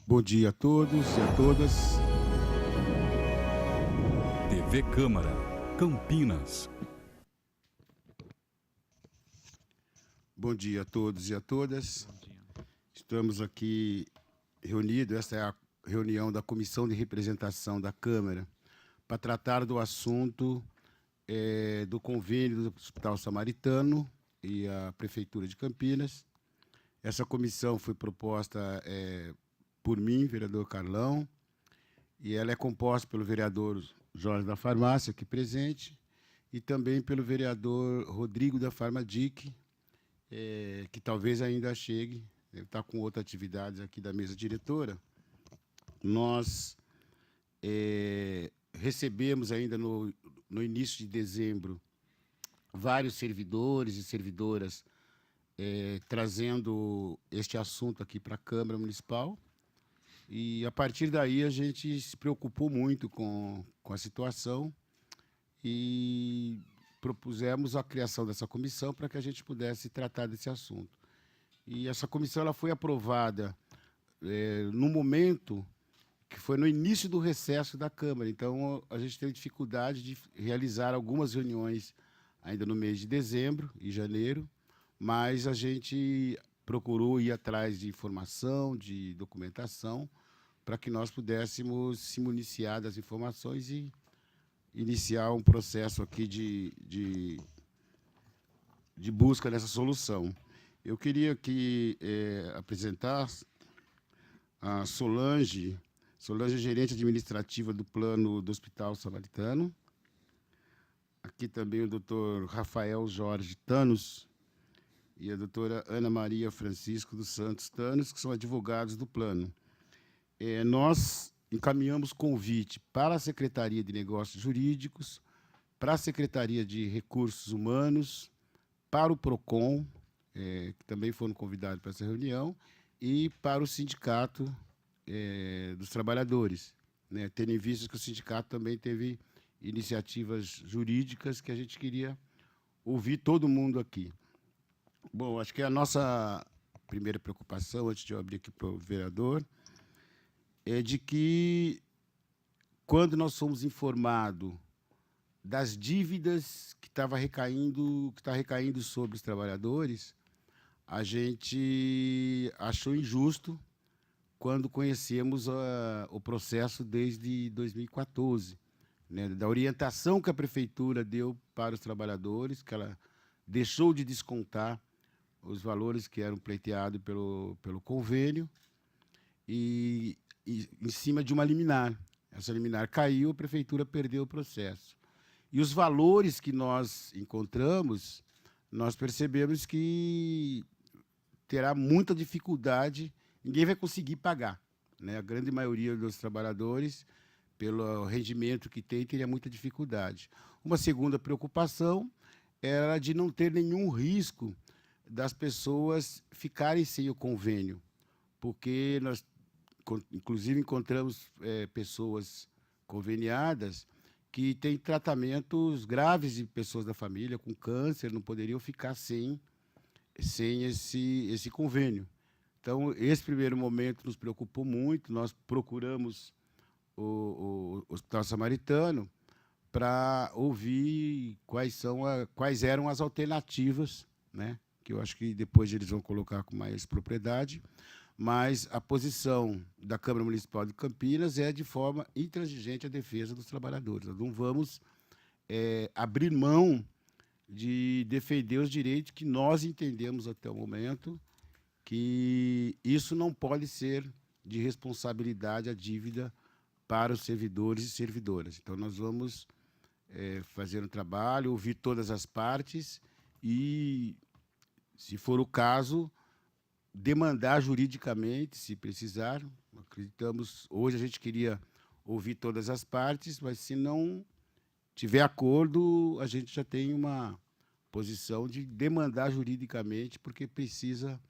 Bom dia a todos e a todas. TV Câmara, Campinas. Bom dia a todos e a todas. Estamos aqui reunidos, esta é a reunião da Comissão de Representação da Câmara, para tratar do assunto do convênio do Hospital Samaritano e a Prefeitura de Campinas. Essa comissão foi proposta por mim, vereador Carlão, e ela é composta pelo vereador Jorge da Farmácia, aqui presente, e também pelo vereador Rodrigo da Farmadic, que talvez ainda chegue, ele está com outras atividades aqui da mesa diretora. Nós recebemos ainda no início de dezembro vários servidores e servidoras trazendo este assunto aqui para a Câmara Municipal, e a partir daí a gente se preocupou muito com a situação e propusemos a criação dessa comissão para que a gente pudesse tratar desse assunto. E essa comissão ela foi aprovada no momento que foi no início do recesso da Câmara. Então, a gente teve dificuldade de realizar algumas reuniões ainda no mês de dezembro e janeiro, mas a gente procurou ir atrás de informação, de documentação, para que nós pudéssemos se municiar das informações e iniciar um processo aqui de busca dessa solução. Eu queria aqui apresentar a Solange, gerente administrativa do plano do Hospital Samaritano. Aqui também o doutor Rafael Jorge Tanos e a doutora Ana Maria Francisco dos Santos Tanos, que são advogados do plano. Nós encaminhamos convite para a Secretaria de Negócios Jurídicos, para a Secretaria de Recursos Humanos, para o PROCON, que também foram convidados para essa reunião, e para o Sindicato dos Trabalhadores, né, tendo em vista que o sindicato também teve iniciativas jurídicas que a gente queria ouvir todo mundo aqui. Bom, acho que a nossa primeira preocupação, antes de eu abrir aqui para o vereador, é de que, quando nós somos informados das dívidas que está recaindo sobre os trabalhadores, a gente achou injusto quando conhecemos o processo desde 2014, né, da orientação que a Prefeitura deu para os trabalhadores, que ela deixou de descontar os valores que eram pleiteados pelo convênio, e em cima de uma liminar. Essa liminar caiu, a Prefeitura perdeu o processo. E os valores que nós encontramos, nós percebemos que terá muita dificuldade, ninguém vai conseguir pagar, né? A grande maioria dos trabalhadores, pelo rendimento que tem, teria muita dificuldade. Uma segunda preocupação era de não ter nenhum risco das pessoas ficarem sem o convênio, porque nós, inclusive, encontramos pessoas conveniadas que têm tratamentos graves de pessoas da família com câncer, não poderiam ficar sem esse convênio. Então, esse primeiro momento nos preocupou muito, nós procuramos o Hospital Samaritano para ouvir quais eram as alternativas, né, que eu acho que depois eles vão colocar com mais propriedade, mas a posição da Câmara Municipal de Campinas é de forma intransigente a defesa dos trabalhadores. Nós não vamos abrir mão de defender os direitos que nós entendemos até o momento, que isso não pode ser de responsabilidade a dívida para os servidores e servidoras. Então, nós vamos fazer um trabalho, ouvir todas as partes e, se for o caso, demandar juridicamente, se precisar. Acreditamos, hoje a gente queria ouvir todas as partes, mas se não tiver acordo, a gente já tem uma posição de demandar juridicamente, porque precisa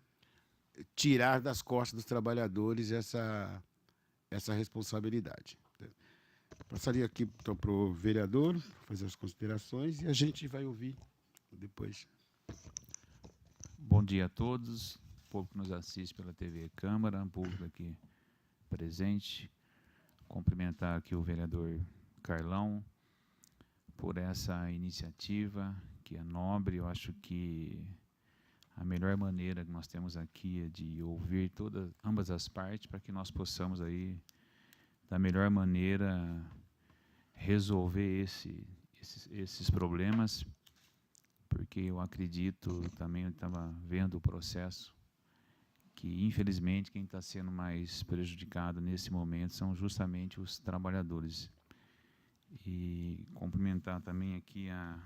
tirar das costas dos trabalhadores essa responsabilidade. Passaria aqui então, para o vereador fazer as considerações e a gente vai ouvir depois. Bom dia a todos, o povo que nos assiste pela TV Câmara, o público aqui presente, cumprimentar aqui o vereador Carlão por essa iniciativa, que é nobre. Eu acho que a melhor maneira que nós temos aqui é de ouvir ambas as partes, para que nós possamos aí, da melhor maneira, resolver esses problemas, porque eu acredito, também eu estava vendo o processo, que infelizmente quem está sendo mais prejudicado nesse momento são justamente os trabalhadores. E cumprimentar também aqui a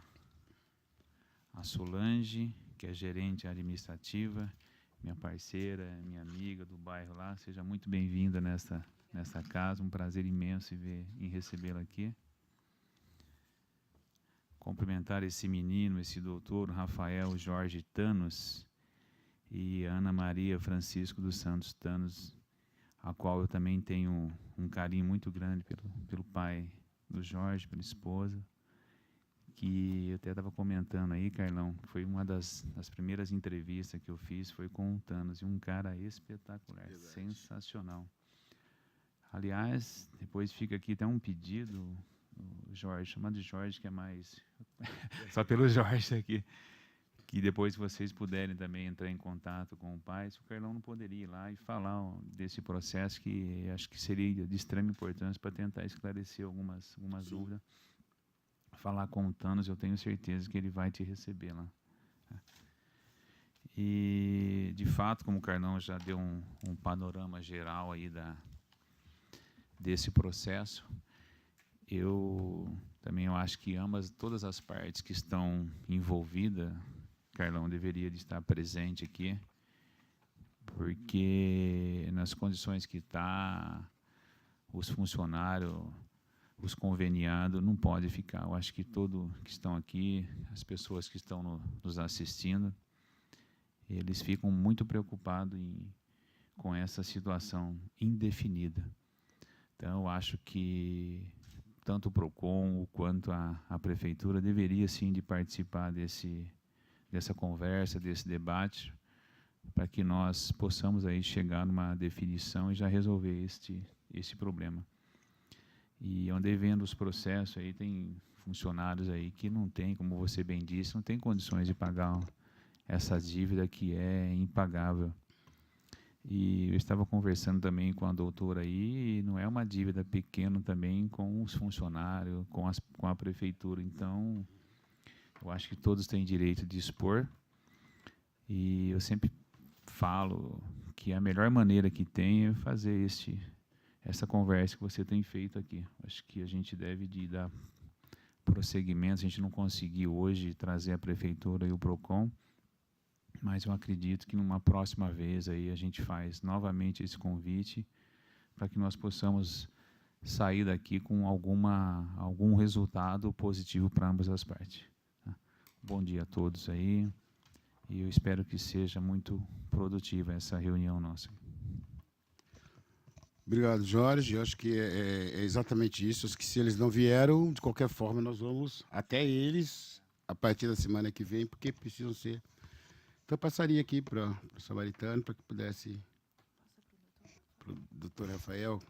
Solange, que é gerente administrativa, minha parceira, minha amiga do bairro lá. Seja muito bem-vinda nesta casa, um prazer imenso em recebê-la aqui. Cumprimentar esse menino, esse doutor Rafael Jorge Thanos e Ana Maria Francisco dos Santos Thanos, a qual eu também tenho um carinho muito grande pelo pai do Jorge, pela esposa, que eu até estava comentando aí, Carlão, foi uma das primeiras entrevistas que eu fiz, foi com o Thanos, e um cara espetacular, sensacional. Aliás, depois fica aqui até um pedido, o Jorge, chamado de Jorge, que é mais... só pelo Jorge aqui, que depois vocês puderem também entrar em contato com o pai, se o Carlão não poderia ir lá e falar desse processo, que acho que seria de extrema importância para tentar esclarecer algumas dúvidas. Falar com o Thanos, eu tenho certeza que ele vai te receber lá. E, de fato, como o Carlão já deu um panorama geral aí desse processo, eu acho que todas as partes que estão envolvidas, Carlão, deveria de estar presente aqui, porque nas condições que está, os funcionários, os conveniados, não pode ficar. Eu acho que todos que estão aqui, as pessoas que estão nos assistindo, eles ficam muito preocupados com essa situação indefinida. Então, eu acho que tanto o PROCON quanto a Prefeitura deveria, sim, de participar dessa conversa, desse debate, para que nós possamos aí chegar numa definição e já resolver este problema. E eu andei vendo os processos, aí tem funcionários aí que não tem, como você bem disse, não tem condições de pagar essa dívida que é impagável. E eu estava conversando também com a doutora aí, e não é uma dívida pequena também com os funcionários, com a prefeitura. Então, eu acho que todos têm direito de expor, e eu sempre falo que a melhor maneira que tem é fazer essa conversa que você tem feito aqui. Acho que a gente deve de dar prosseguimento. A gente não conseguiu hoje trazer a prefeitura e o PROCON, mas eu acredito que numa próxima vez aí a gente faz novamente esse convite para que nós possamos sair daqui com algum resultado positivo para ambas as partes. Bom dia a todos aí, e eu espero que seja muito produtiva essa reunião nossa. Obrigado, Jorge. Eu acho que é exatamente isso. Acho que se eles não vieram, de qualquer forma, nós vamos até eles a partir da semana que vem, porque precisam ser. Então, eu passaria aqui para o Samaritano, para que pudesse, para o doutor Rafael.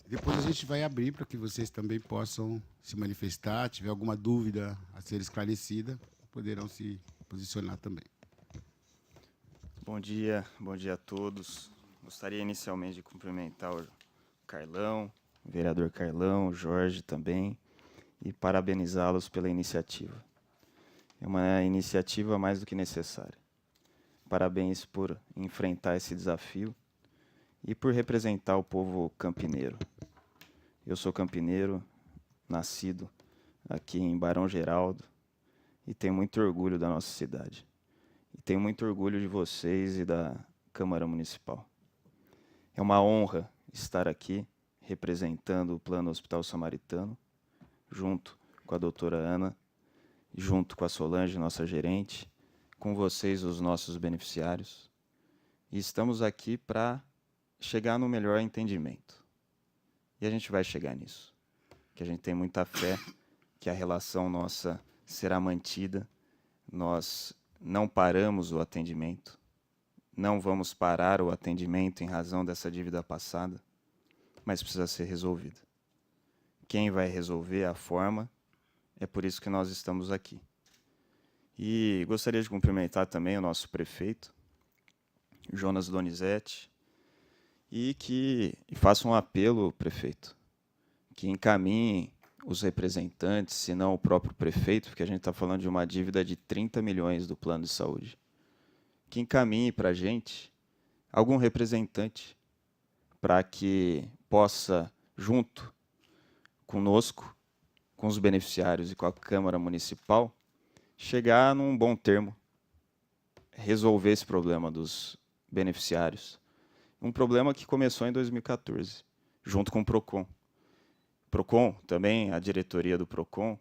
Depois a gente vai abrir para que vocês também possam se manifestar. Tiver alguma dúvida a ser esclarecida, poderão se posicionar também. Bom dia a todos. Gostaria inicialmente de cumprimentar o Carlão, o vereador Carlão, o Jorge também, e parabenizá-los pela iniciativa. É uma iniciativa mais do que necessária. Parabéns por enfrentar esse desafio e por representar o povo campineiro. Eu sou campineiro, nascido aqui em Barão Geraldo, e tenho muito orgulho da nossa cidade. E tenho muito orgulho de vocês e da Câmara Municipal. É uma honra estar aqui representando o Plano Hospital Samaritano, junto com a doutora Ana, junto com a Solange, nossa gerente, com vocês, os nossos beneficiários. E estamos aqui para chegar no melhor entendimento. E a gente vai chegar nisso. Que a gente tem muita fé que a relação nossa será mantida. Nós não paramos o atendimento, não vamos parar o atendimento em razão dessa dívida passada, mas precisa ser resolvida. Quem vai resolver a forma, é por isso que nós estamos aqui. E gostaria de cumprimentar também o nosso prefeito, Jonas Donizete, e faça um apelo, prefeito, que encaminhe os representantes, se não o próprio prefeito, porque a gente está falando de uma dívida de 30 milhões do plano de saúde, que encaminhe para a gente algum representante para que possa, junto conosco, com os beneficiários e com a Câmara Municipal, chegar num bom termo, resolver esse problema dos beneficiários. Um problema que começou em 2014, junto com o PROCON. PROCON, também a diretoria do PROCON,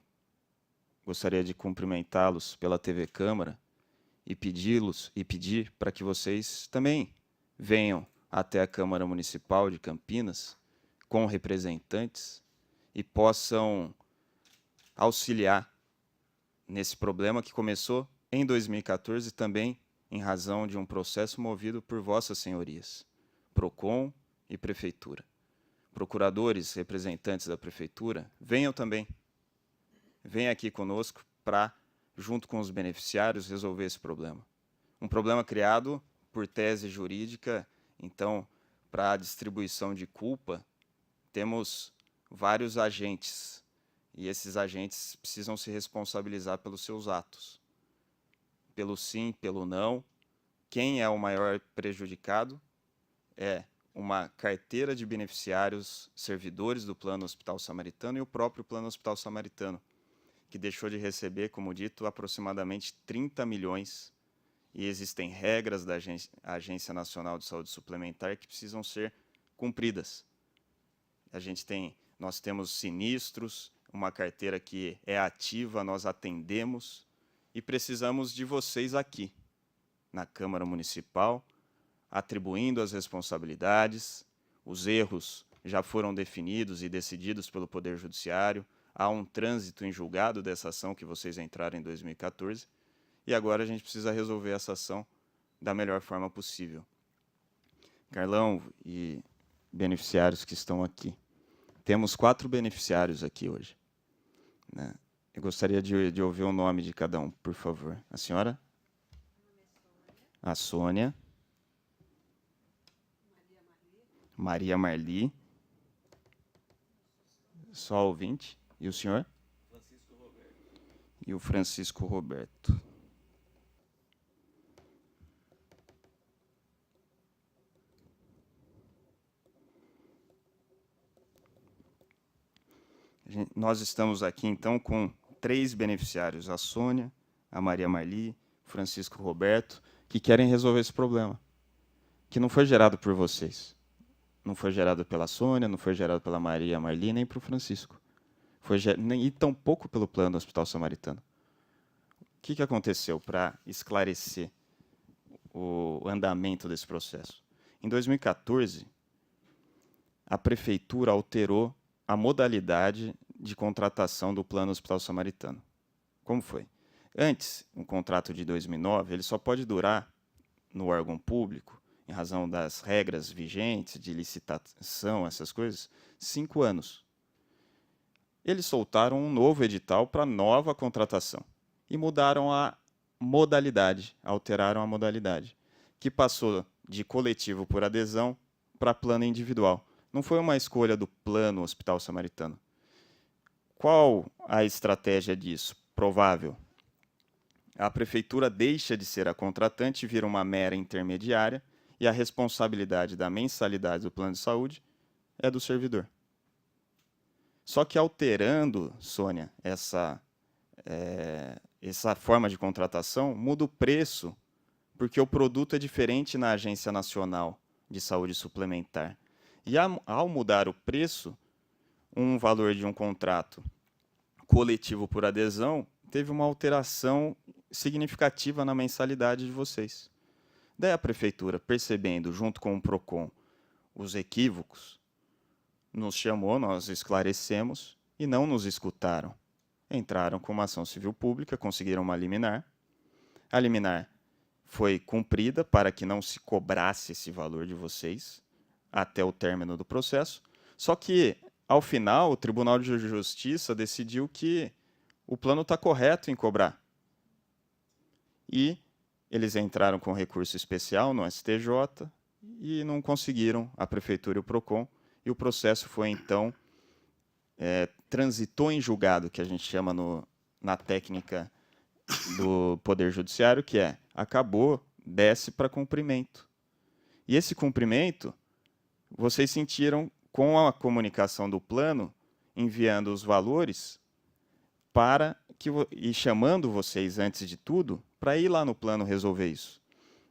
gostaria de cumprimentá-los pela TV Câmara e pedir para que vocês também venham até a Câmara Municipal de Campinas com representantes e possam auxiliar nesse problema que começou em 2014 também em razão de um processo movido por vossas senhorias, PROCON e Prefeitura. Procuradores, representantes da Prefeitura, venham também. Venham aqui conosco para, junto com os beneficiários, resolver esse problema. Um problema criado por tese jurídica, então, para a distribuição de culpa, temos vários agentes, e esses agentes precisam se responsabilizar pelos seus atos. Pelo sim, pelo não. Quem é o maior prejudicado é uma carteira de beneficiários servidores do Plano Hospital Samaritano e o próprio Plano Hospital Samaritano, que deixou de receber, como dito, aproximadamente 30 milhões, e existem regras da Agência Nacional de Saúde Suplementar que precisam ser cumpridas. Nós temos sinistros, uma carteira que é ativa, nós atendemos, e precisamos de vocês aqui, na Câmara Municipal, atribuindo as responsabilidades. Os erros já foram definidos e decididos pelo Poder Judiciário. Há um trânsito em julgado dessa ação que vocês entraram em 2014. E agora a gente precisa resolver essa ação da melhor forma possível. Carlão e beneficiários que estão aqui. Temos 4 beneficiários aqui hoje, né? Eu gostaria de ouvir o nome de cada um, por favor. A senhora? A Sônia. Maria Marli. Só ouvinte. E o senhor? Francisco Roberto. E o Francisco Roberto. Nós estamos aqui, então, com 3 beneficiários, a Sônia, a Maria Marli, Francisco Roberto, que querem resolver esse problema, que não foi gerado por vocês. Não foi gerado pela Sônia, não foi gerado pela Maria Marli, nem para o Francisco. E tampouco pelo Plano do Hospital Samaritano. O que aconteceu para esclarecer o andamento desse processo? Em 2014, a Prefeitura alterou a modalidade de contratação do Plano Hospital Samaritano. Como foi? Antes, um contrato de 2009, ele só pode durar no órgão público, em razão das regras vigentes de licitação, essas coisas, 5 anos. Eles soltaram um novo edital para nova contratação e mudaram a modalidade, alteraram a modalidade, que passou de coletivo por adesão para plano individual. Não foi uma escolha do Plano Hospital Samaritano. Qual a estratégia disso? Provável. A Prefeitura deixa de ser a contratante e vira uma mera intermediária e a responsabilidade da mensalidade do plano de saúde é do servidor. Só que alterando, Sônia, essa forma de contratação, muda o preço, porque o produto é diferente na Agência Nacional de Saúde Suplementar. E ao mudar o preço, um valor de um contrato coletivo por adesão teve uma alteração significativa na mensalidade de vocês. Daí a Prefeitura, percebendo, junto com o PROCON, os equívocos, nos chamou, nós esclarecemos e não nos escutaram. Entraram com uma ação civil pública, conseguiram uma liminar. A liminar foi cumprida para que não se cobrasse esse valor de vocês até o término do processo. Só que, ao final, o Tribunal de Justiça decidiu que o plano está correto em cobrar. E eles entraram com recurso especial no STJ e não conseguiram, a Prefeitura e o PROCON, e o processo foi, então, transitou em julgado, que a gente chama na técnica do Poder Judiciário, que é, acabou, desce para cumprimento. E esse cumprimento, vocês sentiram com a comunicação do plano, enviando os valores e chamando vocês, antes de tudo, para ir lá no plano resolver isso.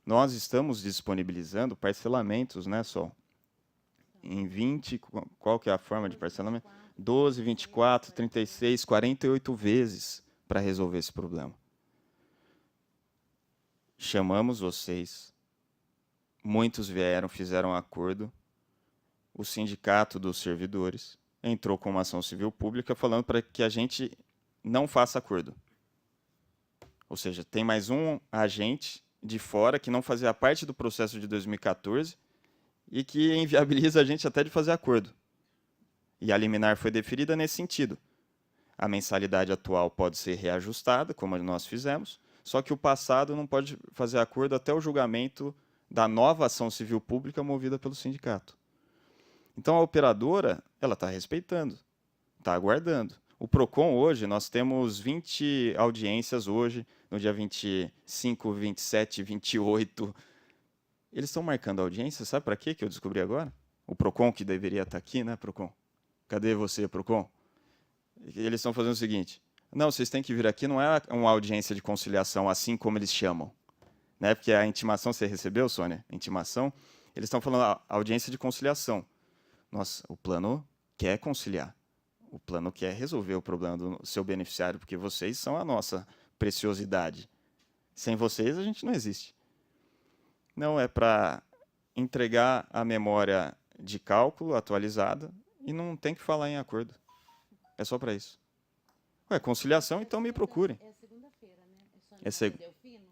Nós estamos disponibilizando parcelamentos, né, Sol? Em 20, qual que é a forma de parcelamento? 12, 24, 36, 48 vezes para resolver esse problema. Chamamos vocês, muitos vieram, fizeram acordo, o sindicato dos servidores entrou com uma ação civil pública falando para que a gente não faça acordo. Ou seja, tem mais um agente de fora que não fazia parte do processo de 2014 e que inviabiliza a gente até de fazer acordo. E a liminar foi deferida nesse sentido. A mensalidade atual pode ser reajustada, como nós fizemos, só que o passado não pode fazer acordo até o julgamento da nova ação civil pública movida pelo sindicato. Então, a operadora ela está respeitando, está aguardando. O PROCON hoje, nós temos 20 audiências hoje, no dia 25, 27, 28. Eles estão marcando audiência, sabe para quê que eu descobri agora? O PROCON, que deveria estar aqui, né, PROCON? Cadê você, PROCON? Eles estão fazendo o seguinte, não, vocês têm que vir aqui, não é uma audiência de conciliação, assim como eles chamam. Né? Porque a intimação, você recebeu, Sônia? A intimação, eles estão falando audiência de conciliação. Nossa, o plano quer conciliar. O plano quer resolver o problema do seu beneficiário, porque vocês são a nossa preciosidade. Sem vocês, a gente não existe. Não, é para entregar a memória de cálculo atualizada e não tem que falar em acordo. É só para isso. Ué, conciliação, então me procurem. É segunda-feira, né? É Delfino?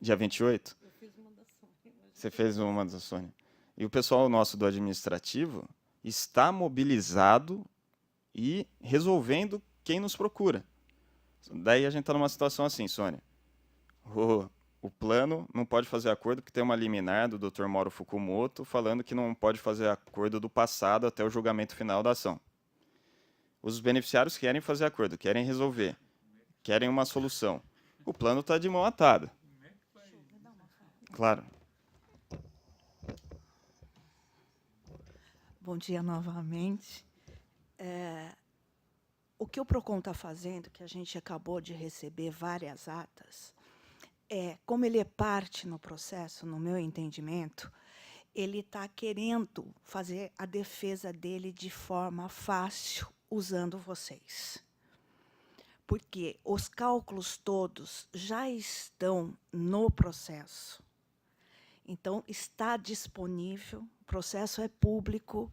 Dia 28? Eu fiz uma da Sônia. Você fez uma da Sônia. E o pessoal nosso do administrativo está mobilizado e resolvendo quem nos procura. Daí a gente está numa situação assim, Sônia. O plano não pode fazer acordo porque tem uma liminar do Dr. Mauro Fukumoto falando que não pode fazer acordo do passado até o julgamento final da ação. Os beneficiários querem fazer acordo, querem resolver, querem uma solução. O plano está de mão atada. Claro. Bom dia novamente. O que o PROCON está fazendo, que a gente acabou de receber várias atas, como ele é parte no processo, no meu entendimento, ele está querendo fazer a defesa dele de forma fácil, usando vocês. Porque os cálculos todos já estão no processo. Então, está disponível, o processo é público,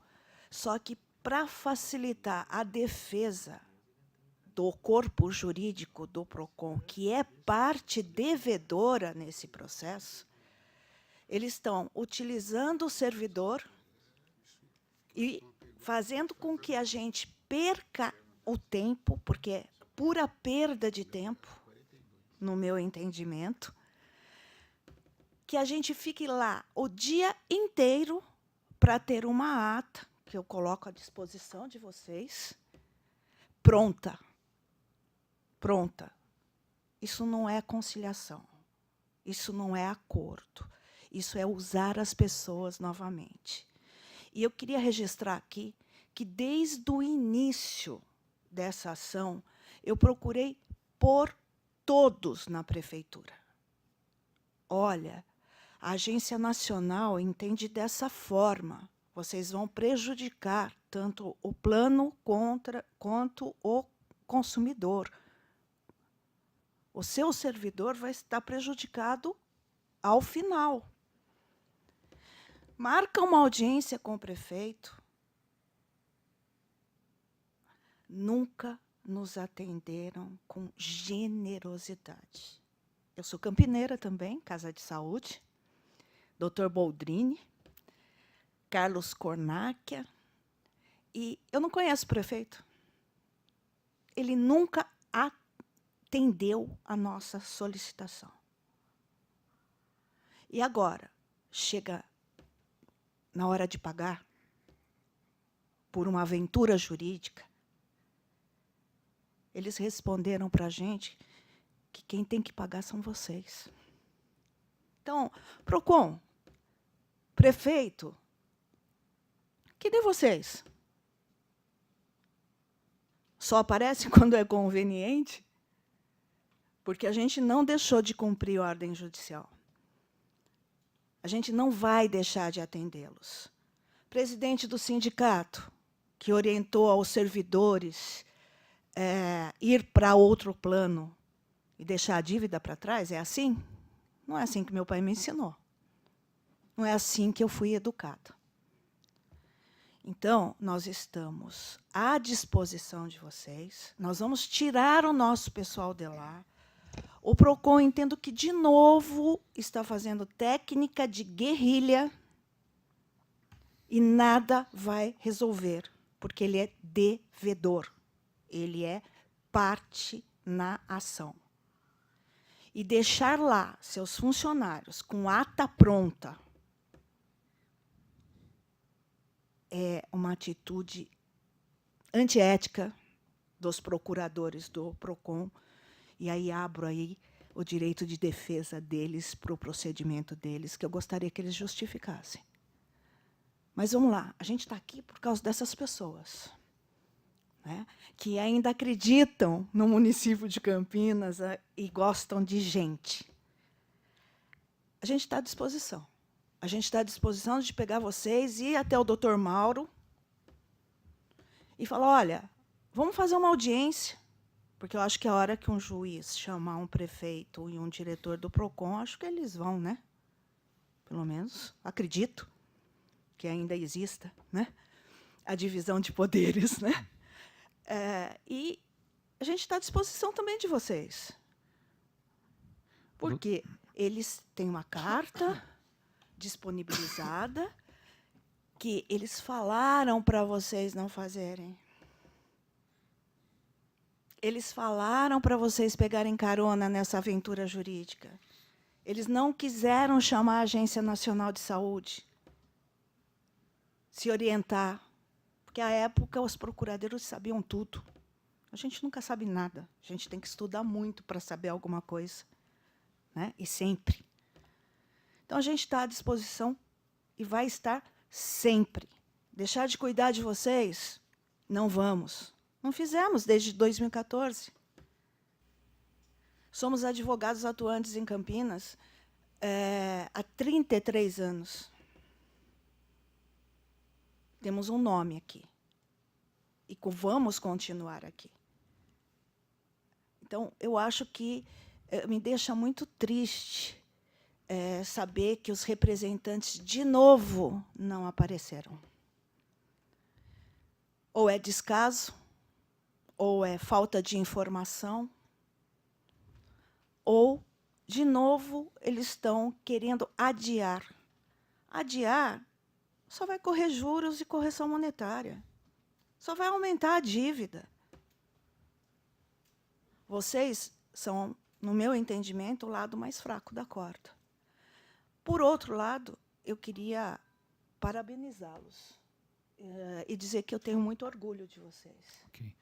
só que, para facilitar a defesa do corpo jurídico do PROCON, que é parte devedora nesse processo, eles estão utilizando o servidor e fazendo com que a gente perca o tempo, porque é pura perda de tempo, no meu entendimento, que a gente fique lá o dia inteiro para ter uma ata, que eu coloco à disposição de vocês, pronta. Pronta. Isso não é conciliação. Isso não é acordo. Isso é usar as pessoas novamente. E eu queria registrar aqui que, desde o início dessa ação, eu procurei por todos na prefeitura. Olha, a Agência Nacional entende dessa forma. Vocês vão prejudicar tanto o plano quanto o consumidor. O seu servidor vai estar prejudicado ao final. Marca uma audiência com o prefeito. Nunca nos atenderam com generosidade. Eu sou campineira também, Casa de Saúde, Dr. Boldrini, Carlos Cornáquia, e eu não conheço o prefeito. Ele nunca atendeu a nossa solicitação. E agora, chega na hora de pagar por uma aventura jurídica, eles responderam para a gente que quem tem que pagar são vocês. Então, PROCON, prefeito, cadê vocês? Só aparecem quando é conveniente? Porque a gente não deixou de cumprir a ordem judicial. A gente não vai deixar de atendê-los. Presidente do sindicato, que orientou aos servidores ir para outro plano e deixar a dívida para trás, é assim? Não é assim que meu pai me ensinou. Não é assim que eu fui educada. Então, nós estamos à disposição de vocês. Nós vamos tirar o nosso pessoal de lá. O PROCON, entendo que, de novo, está fazendo técnica de guerrilha e nada vai resolver, porque ele é devedor. Ele é parte na ação. E deixar lá seus funcionários com ata pronta é uma atitude antiética dos procuradores do PROCON. E aí abro aí o direito de defesa deles para o procedimento deles, que eu gostaria que eles justificassem. Mas vamos lá, a gente está aqui por causa dessas pessoas, né, que ainda acreditam no município de Campinas e gostam de gente. A gente está à disposição. A gente está à disposição de pegar vocês e ir até o Dr. Mauro e falar, olha, vamos fazer uma audiência, porque eu acho que a hora que um juiz chamar um prefeito e um diretor do PROCON, acho que eles vão, né? Pelo menos, acredito que ainda exista, né, a divisão de poderes, né? E a gente está à disposição também de vocês. Porque eles têm uma carta disponibilizada que eles falaram para vocês não fazerem. Eles falaram para vocês pegarem carona nessa aventura jurídica. Eles não quiseram chamar a Agência Nacional de Saúde, se orientar, porque, à época, os procuradores sabiam tudo. A gente nunca sabe nada. A gente tem que estudar muito para saber alguma coisa, né? E sempre. Então, a gente está à disposição e vai estar sempre. Deixar de cuidar de vocês? Não vamos. Não fizemos desde 2014. Somos advogados atuantes em Campinas há 33 anos. Temos um nome aqui. E vamos continuar aqui. Então, eu acho que me deixa muito triste saber que os representantes, de novo, não apareceram. Ou é descaso, ou é falta de informação, ou, de novo, eles estão querendo adiar. Adiar só vai correr juros e correção monetária. Só vai aumentar a dívida. Vocês são, no meu entendimento, o lado mais fraco da corda. Por outro lado, eu queria parabenizá-los e dizer que eu tenho muito orgulho de vocês. Ok.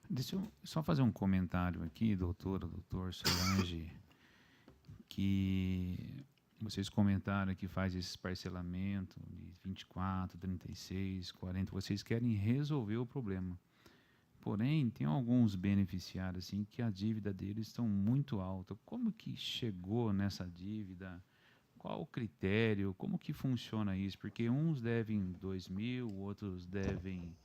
Deixa eu só fazer um comentário aqui, doutor Solange, que vocês comentaram que faz esse parcelamento de 24, 36, 40, vocês querem resolver o problema. Porém, tem alguns beneficiários assim, que a dívida deles estão muito alta. Como que chegou nessa dívida? Qual o critério? Como que funciona isso? Porque uns devem 2 mil, outros devem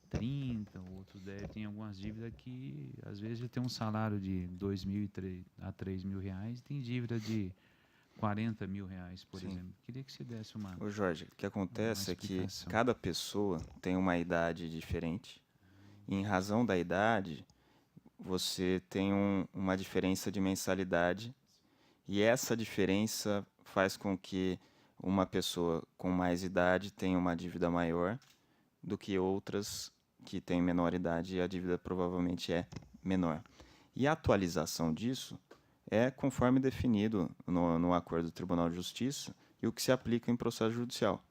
30, outros tem algumas dívidas que, às vezes, tem um salário de 2 mil a 3 mil reais, tem dívida de 40 mil reais, por exemplo. Queria que você desse uma... Ô Jorge, o que acontece é que cada pessoa tem uma idade diferente, e em razão da idade, você tem uma diferença de mensalidade, e essa diferença faz com que uma pessoa com mais idade tenha uma dívida maior do que outras que têm menor idade e a dívida provavelmente é menor. E a atualização disso é conforme definido no acordo do Tribunal de Justiça e o que se aplica em processo judicial.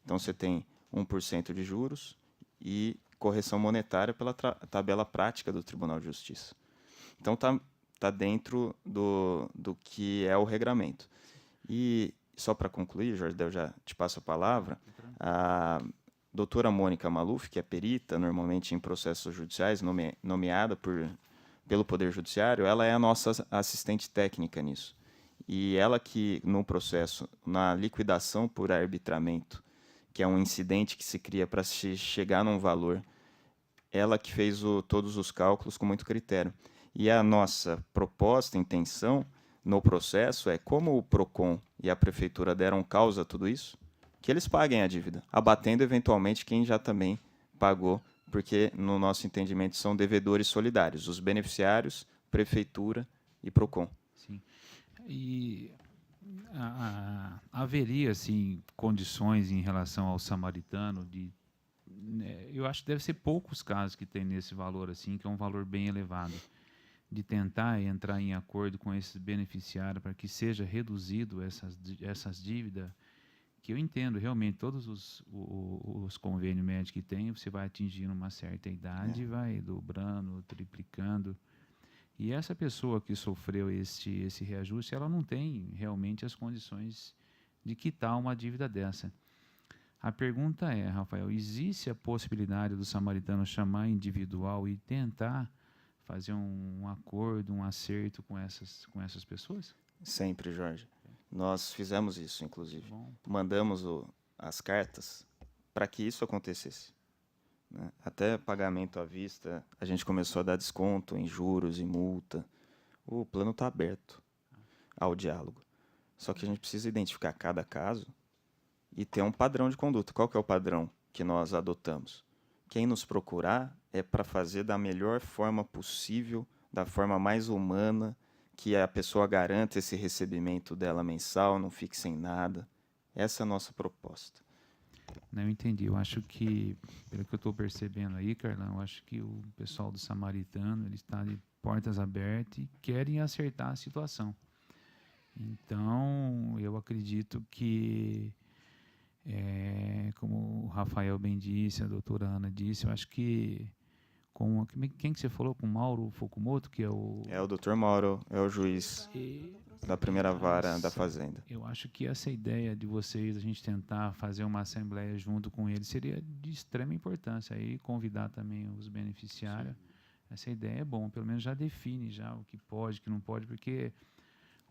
Então, você tem 1% de juros e correção monetária pela tabela prática do Tribunal de Justiça. Então, tá dentro do que é o regramento. E, só para concluir, Jorge, eu já te passo a palavra, a doutora Mônica Maluf, que é perita, normalmente em processos judiciais, nomeada pelo Poder Judiciário, ela é a nossa assistente técnica nisso. E ela que, no processo, na liquidação por arbitramento, que é um incidente que se cria para se chegar num valor, ela que fez todos os cálculos com muito critério. E a nossa proposta, intenção, no processo é, como o PROCON e a Prefeitura deram causa a tudo isso, que eles paguem a dívida, abatendo eventualmente quem já também pagou, porque, no nosso entendimento, são devedores solidários, os beneficiários, Prefeitura e PROCON. Sim. E haveria, assim, condições em relação ao samaritano eu acho que deve ser poucos casos que tem nesse valor, assim, que é um valor bem elevado, de tentar entrar em acordo com esses beneficiários para que seja reduzido essas dívidas, que eu entendo, realmente, todos os convênios médicos que tem, você vai atingindo uma certa idade, vai dobrando, triplicando. E essa pessoa que sofreu esse reajuste, ela não tem realmente as condições de quitar uma dívida dessa. A pergunta é, Rafael, existe a possibilidade do samaritano chamar individual e tentar fazer um acordo, um acerto com essas pessoas? Sempre, Jorge. Nós fizemos isso, inclusive. Bom. Mandamos as cartas para que isso acontecesse. Né? Até pagamento à vista, a gente começou a dar desconto em juros e multa. O plano está aberto ao diálogo. Só que a gente precisa identificar cada caso e ter um padrão de conduta. Qual que é o padrão que nós adotamos? Quem nos procurar é para fazer da melhor forma possível, da forma mais humana, que a pessoa garanta esse recebimento dela mensal, não fique sem nada. Essa é a nossa proposta. Não, eu entendi. Eu acho que, pelo que eu estou percebendo aí, Carlão, eu acho que o pessoal do Samaritano, ele está de portas abertas e querem acertar a situação. Então, eu acredito que, como o Rafael bem disse, a doutora Ana disse, eu acho que quem que você falou? Com o Mauro Fukumoto, que é o... É o Dr. Mauro, é o juiz da primeira vara da Fazenda. Eu acho que essa ideia de vocês, a gente tentar fazer uma assembleia junto com ele, seria de extrema importância. Aí convidar também os beneficiários. Sim. Essa ideia é bom, pelo menos já define já o que pode, o que não pode, porque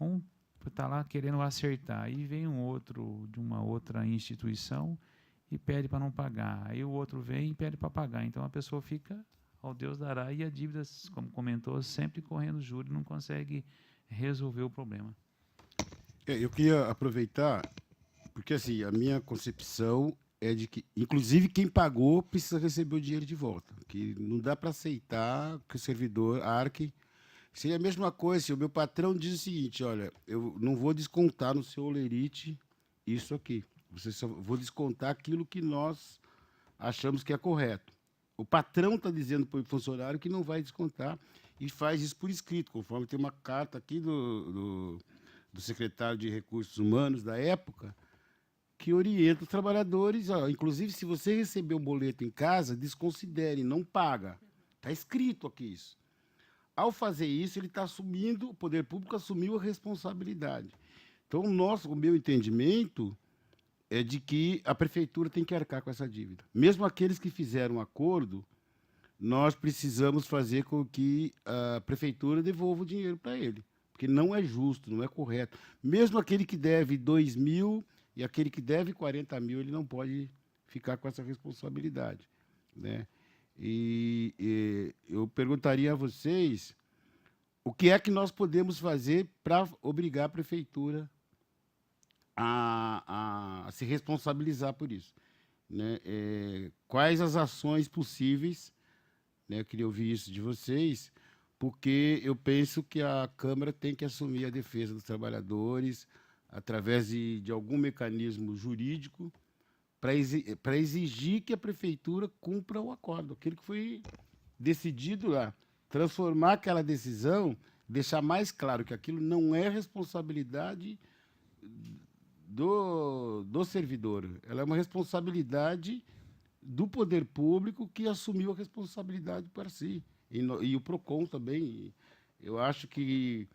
um está lá querendo acertar, aí vem um outro de uma outra instituição e pede para não pagar. Aí o outro vem e pede para pagar. Então a pessoa fica... ao Deus dará, e a dívida, como comentou, sempre correndo juros, não consegue resolver o problema. Eu queria aproveitar, porque assim, a minha concepção é de que, inclusive, quem pagou precisa receber o dinheiro de volta, que não dá para aceitar que o servidor arque. Seria a mesma coisa se o meu patrão diz o seguinte, olha, eu não vou descontar no seu holerite isso aqui, você só vou descontar aquilo que nós achamos que é correto. O patrão está dizendo para o funcionário que não vai descontar e faz isso por escrito, conforme tem uma carta aqui do secretário de Recursos Humanos da época, que orienta os trabalhadores, inclusive se você receber um boleto em casa, desconsidere, não paga. Está escrito aqui isso. Ao fazer isso, ele está assumindo, o poder público assumiu a responsabilidade. Então, o meu entendimento é de que a prefeitura tem que arcar com essa dívida. Mesmo aqueles que fizeram um acordo, nós precisamos fazer com que a prefeitura devolva o dinheiro para ele, porque não é justo, não é correto. Mesmo aquele que deve 2 mil e aquele que deve 40 mil, ele não pode ficar com essa responsabilidade, né? E eu perguntaria a vocês o que é que nós podemos fazer para obrigar a prefeitura a se responsabilizar por isso, né? Quais as ações possíveis, né? Eu queria ouvir isso de vocês, porque eu penso que a Câmara tem que assumir a defesa dos trabalhadores através de algum mecanismo jurídico para exigir que a Prefeitura cumpra o acordo, aquilo que foi decidido lá. Transformar aquela decisão, deixar mais claro que aquilo não é responsabilidade do servidor, ela é uma responsabilidade do poder público que assumiu a responsabilidade para si. E o PROCON também. Eu acho que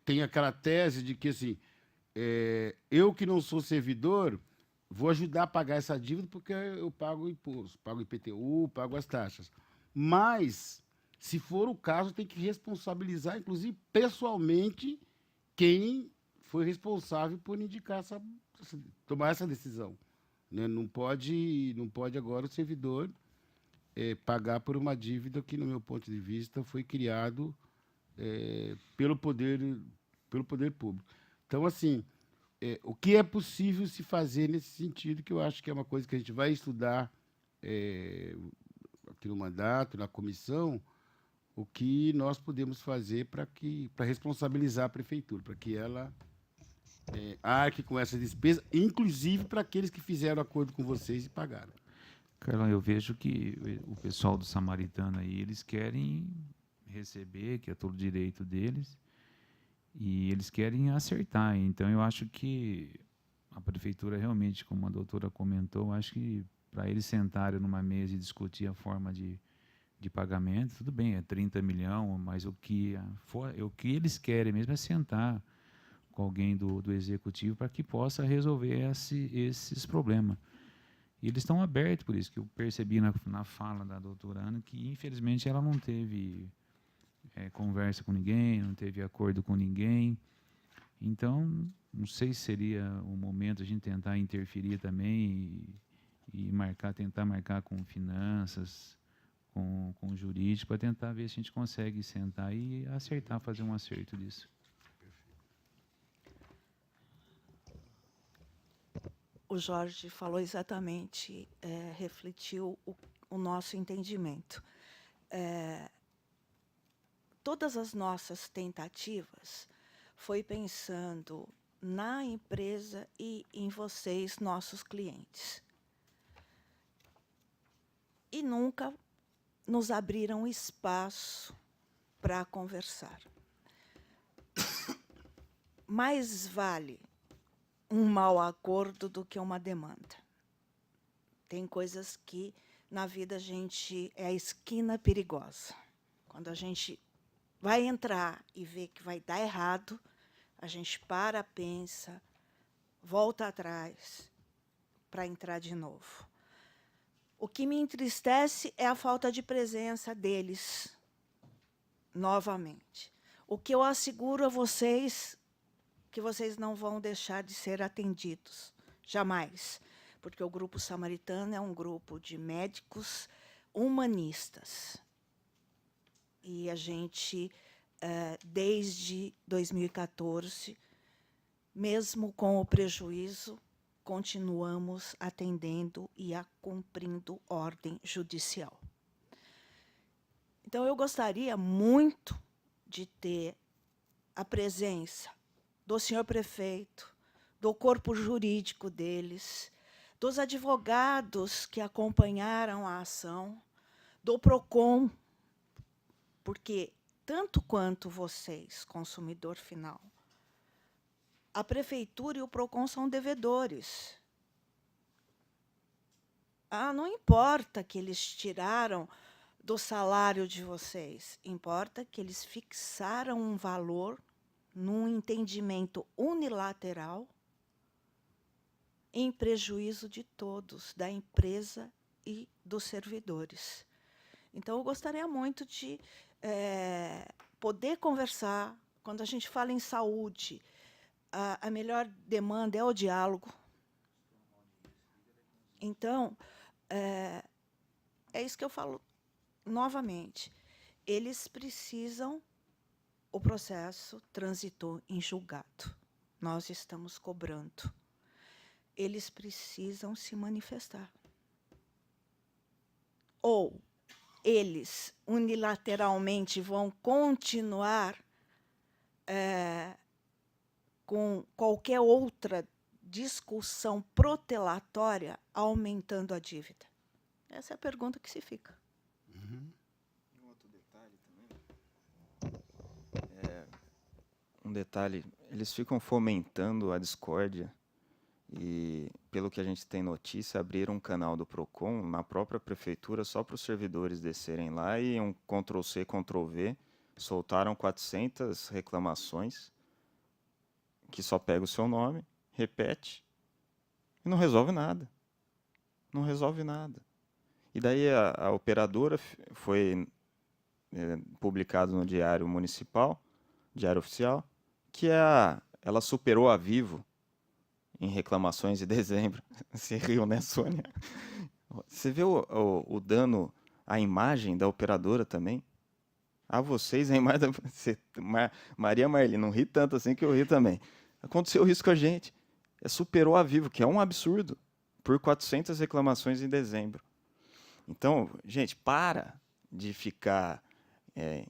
tem aquela tese de que, assim, eu que não sou servidor, vou ajudar a pagar essa dívida porque eu pago imposto, pago IPTU, pago as taxas. Mas, se for o caso, tem que responsabilizar, inclusive, pessoalmente, quem foi responsável por indicar tomar essa decisão. Né? Não pode agora o servidor pagar por uma dívida que, no meu ponto de vista, foi criado pelo poder público. Então, assim, o que é possível se fazer nesse sentido, que eu acho que é uma coisa que a gente vai estudar aqui no mandato, na comissão, o que nós podemos fazer para responsabilizar a prefeitura, para que ela arque com essa despesa, inclusive para aqueles que fizeram acordo com vocês e pagaram. Carlão, eu vejo que o pessoal do Samaritano aí, eles querem receber, que é todo direito deles, e eles querem acertar. Então, eu acho que a prefeitura realmente, como a doutora comentou, acho que para eles sentarem numa mesa e discutir a forma de pagamento, tudo bem, é 30 milhões, mas o que eles querem mesmo é sentar com alguém do executivo para que possa resolver esses problemas. E eles estão abertos por isso, que eu percebi na fala da doutora Ana, que infelizmente ela não teve conversa com ninguém, não teve acordo com ninguém. Então, não sei se seria o momento a gente tentar interferir também e tentar marcar com finanças, com jurídico, para tentar ver se a gente consegue sentar e acertar, fazer um acerto disso. O Jorge falou exatamente, refletiu o nosso entendimento. Todas as nossas tentativas foi pensando na empresa e em vocês, nossos clientes. E nunca nos abriram espaço para conversar. Mais vale um mau acordo do que uma demanda. Tem coisas que, na vida, a gente é a esquina perigosa. Quando a gente vai entrar e vê que vai dar errado, a gente pensa, volta atrás para entrar de novo. O que me entristece é a falta de presença deles novamente. O que eu asseguro a vocês, que vocês não vão deixar de ser atendidos, jamais, porque o Grupo Samaritano é um grupo de médicos humanistas. E a gente, desde 2014, mesmo com o prejuízo, continuamos atendendo e cumprindo ordem judicial. Então, eu gostaria muito de ter a presença do senhor prefeito, do corpo jurídico deles, dos advogados que acompanharam a ação, do PROCON, porque, tanto quanto vocês, consumidor final, a prefeitura e o PROCON são devedores. Não importa que eles tiraram do salário de vocês, importa que eles fixaram um valor num entendimento unilateral em prejuízo de todos, da empresa e dos servidores. Então, eu gostaria muito de poder conversar. Quando a gente fala em saúde, a melhor demanda é o diálogo. Então, é isso que eu falo novamente. Eles precisam... O processo transitou em julgado. Nós estamos cobrando. Eles precisam se manifestar. Ou eles unilateralmente vão continuar com qualquer outra discussão protelatória aumentando a dívida? Essa é a pergunta que se fica. Um outro detalhe também. Um detalhe, eles ficam fomentando a discórdia e, pelo que a gente tem notícia, abriram um canal do Procon na própria prefeitura só para os servidores descerem lá e um Ctrl+C, Ctrl+V, soltaram 400 reclamações que só pega o seu nome, repete e não resolve nada. Não resolve nada. E daí a operadora foi publicado no Diário Municipal, Diário Oficial, que ela superou a Vivo em reclamações de dezembro. Você riu, né, Sônia? Você vê o dano à imagem da operadora também? A vocês, a imagem da... Maria Marli, não ri tanto assim que eu ri também. Aconteceu isso com a gente. Superou a Vivo, que é um absurdo, por 400 reclamações em dezembro. Então, gente, para de ficar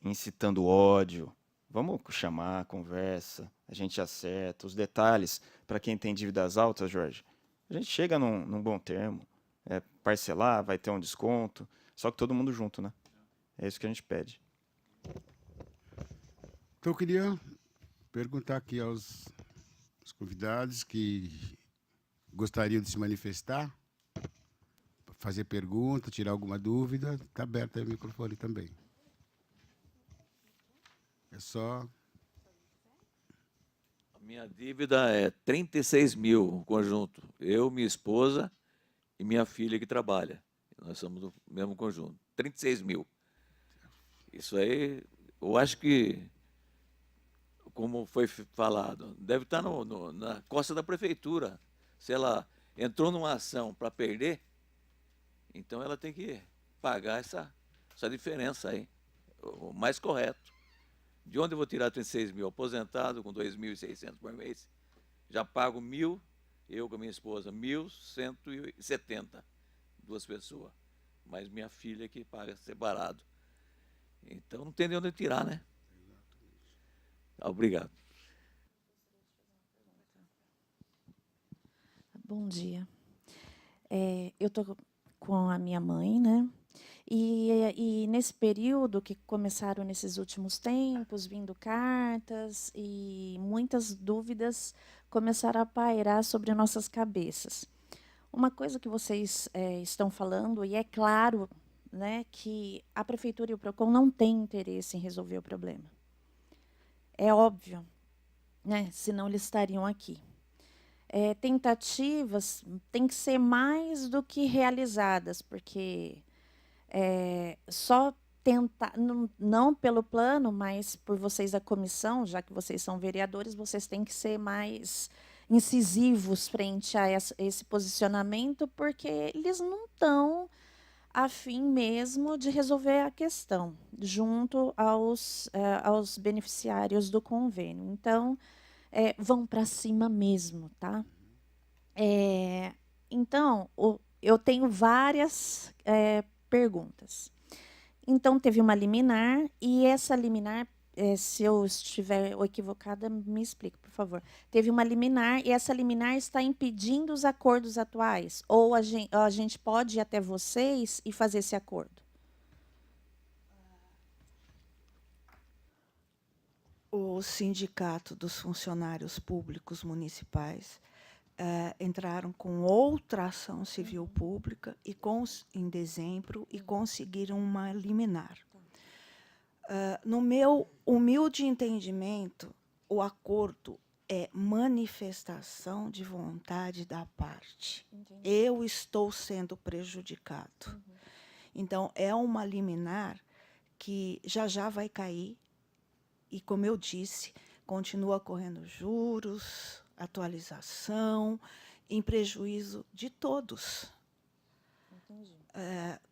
incitando ódio. Vamos chamar, conversa, a gente acerta os detalhes. Para quem tem dívidas altas, Jorge, a gente chega num bom termo. Parcelar, vai ter um desconto, só que todo mundo junto, né? É isso que a gente pede. Então, eu queria perguntar aqui aos convidados que gostariam de se manifestar, fazer pergunta, tirar alguma dúvida. Está aberto aí o microfone também. É só... A minha dívida é 36 mil, o conjunto. Eu, minha esposa e minha filha que trabalha. Nós somos do mesmo conjunto. 36 mil. Isso aí, eu acho que, como foi falado, deve estar na costa da prefeitura. Se ela entrou numa ação para perder, então ela tem que pagar essa diferença aí. O mais correto. De onde eu vou tirar 36 mil? Aposentado, com 2.600 por mês. Já pago 1.000, eu com a minha esposa, 1.170, 2 pessoas. Mas minha filha que paga separado. Então não tem de onde tirar, né? Obrigado. Bom dia. Eu estou com a minha mãe, né? E nesse período que começaram nesses últimos tempos, vindo cartas e muitas dúvidas começaram a pairar sobre nossas cabeças. Uma coisa que vocês estão falando, e é claro, né, que a Prefeitura e o PROCON não têm interesse em resolver o problema. É óbvio, né, senão eles estariam aqui. Tentativas têm que ser mais do que realizadas, porque só tentar, não pelo plano, mas por vocês da comissão, já que vocês são vereadores, vocês têm que ser mais incisivos frente a esse posicionamento, porque eles não estão a fim mesmo de resolver a questão, junto aos beneficiários do convênio. Então, vão para cima mesmo, tá? Então, eu tenho várias perguntas. Então, teve uma liminar, e essa liminar, se eu estiver equivocada, me explique, por favor. Teve uma liminar, e essa liminar está impedindo os acordos atuais? Ou a gente pode ir até vocês e fazer esse acordo? O Sindicato dos Funcionários Públicos Municipais entraram com outra ação civil pública em dezembro e conseguiram uma liminar. No meu humilde entendimento, o acordo é manifestação de vontade da parte. Entendi. Eu estou sendo prejudicado. Uhum. Então, é uma liminar que já vai cair e, como eu disse, continua correndo juros, atualização, em prejuízo de todos.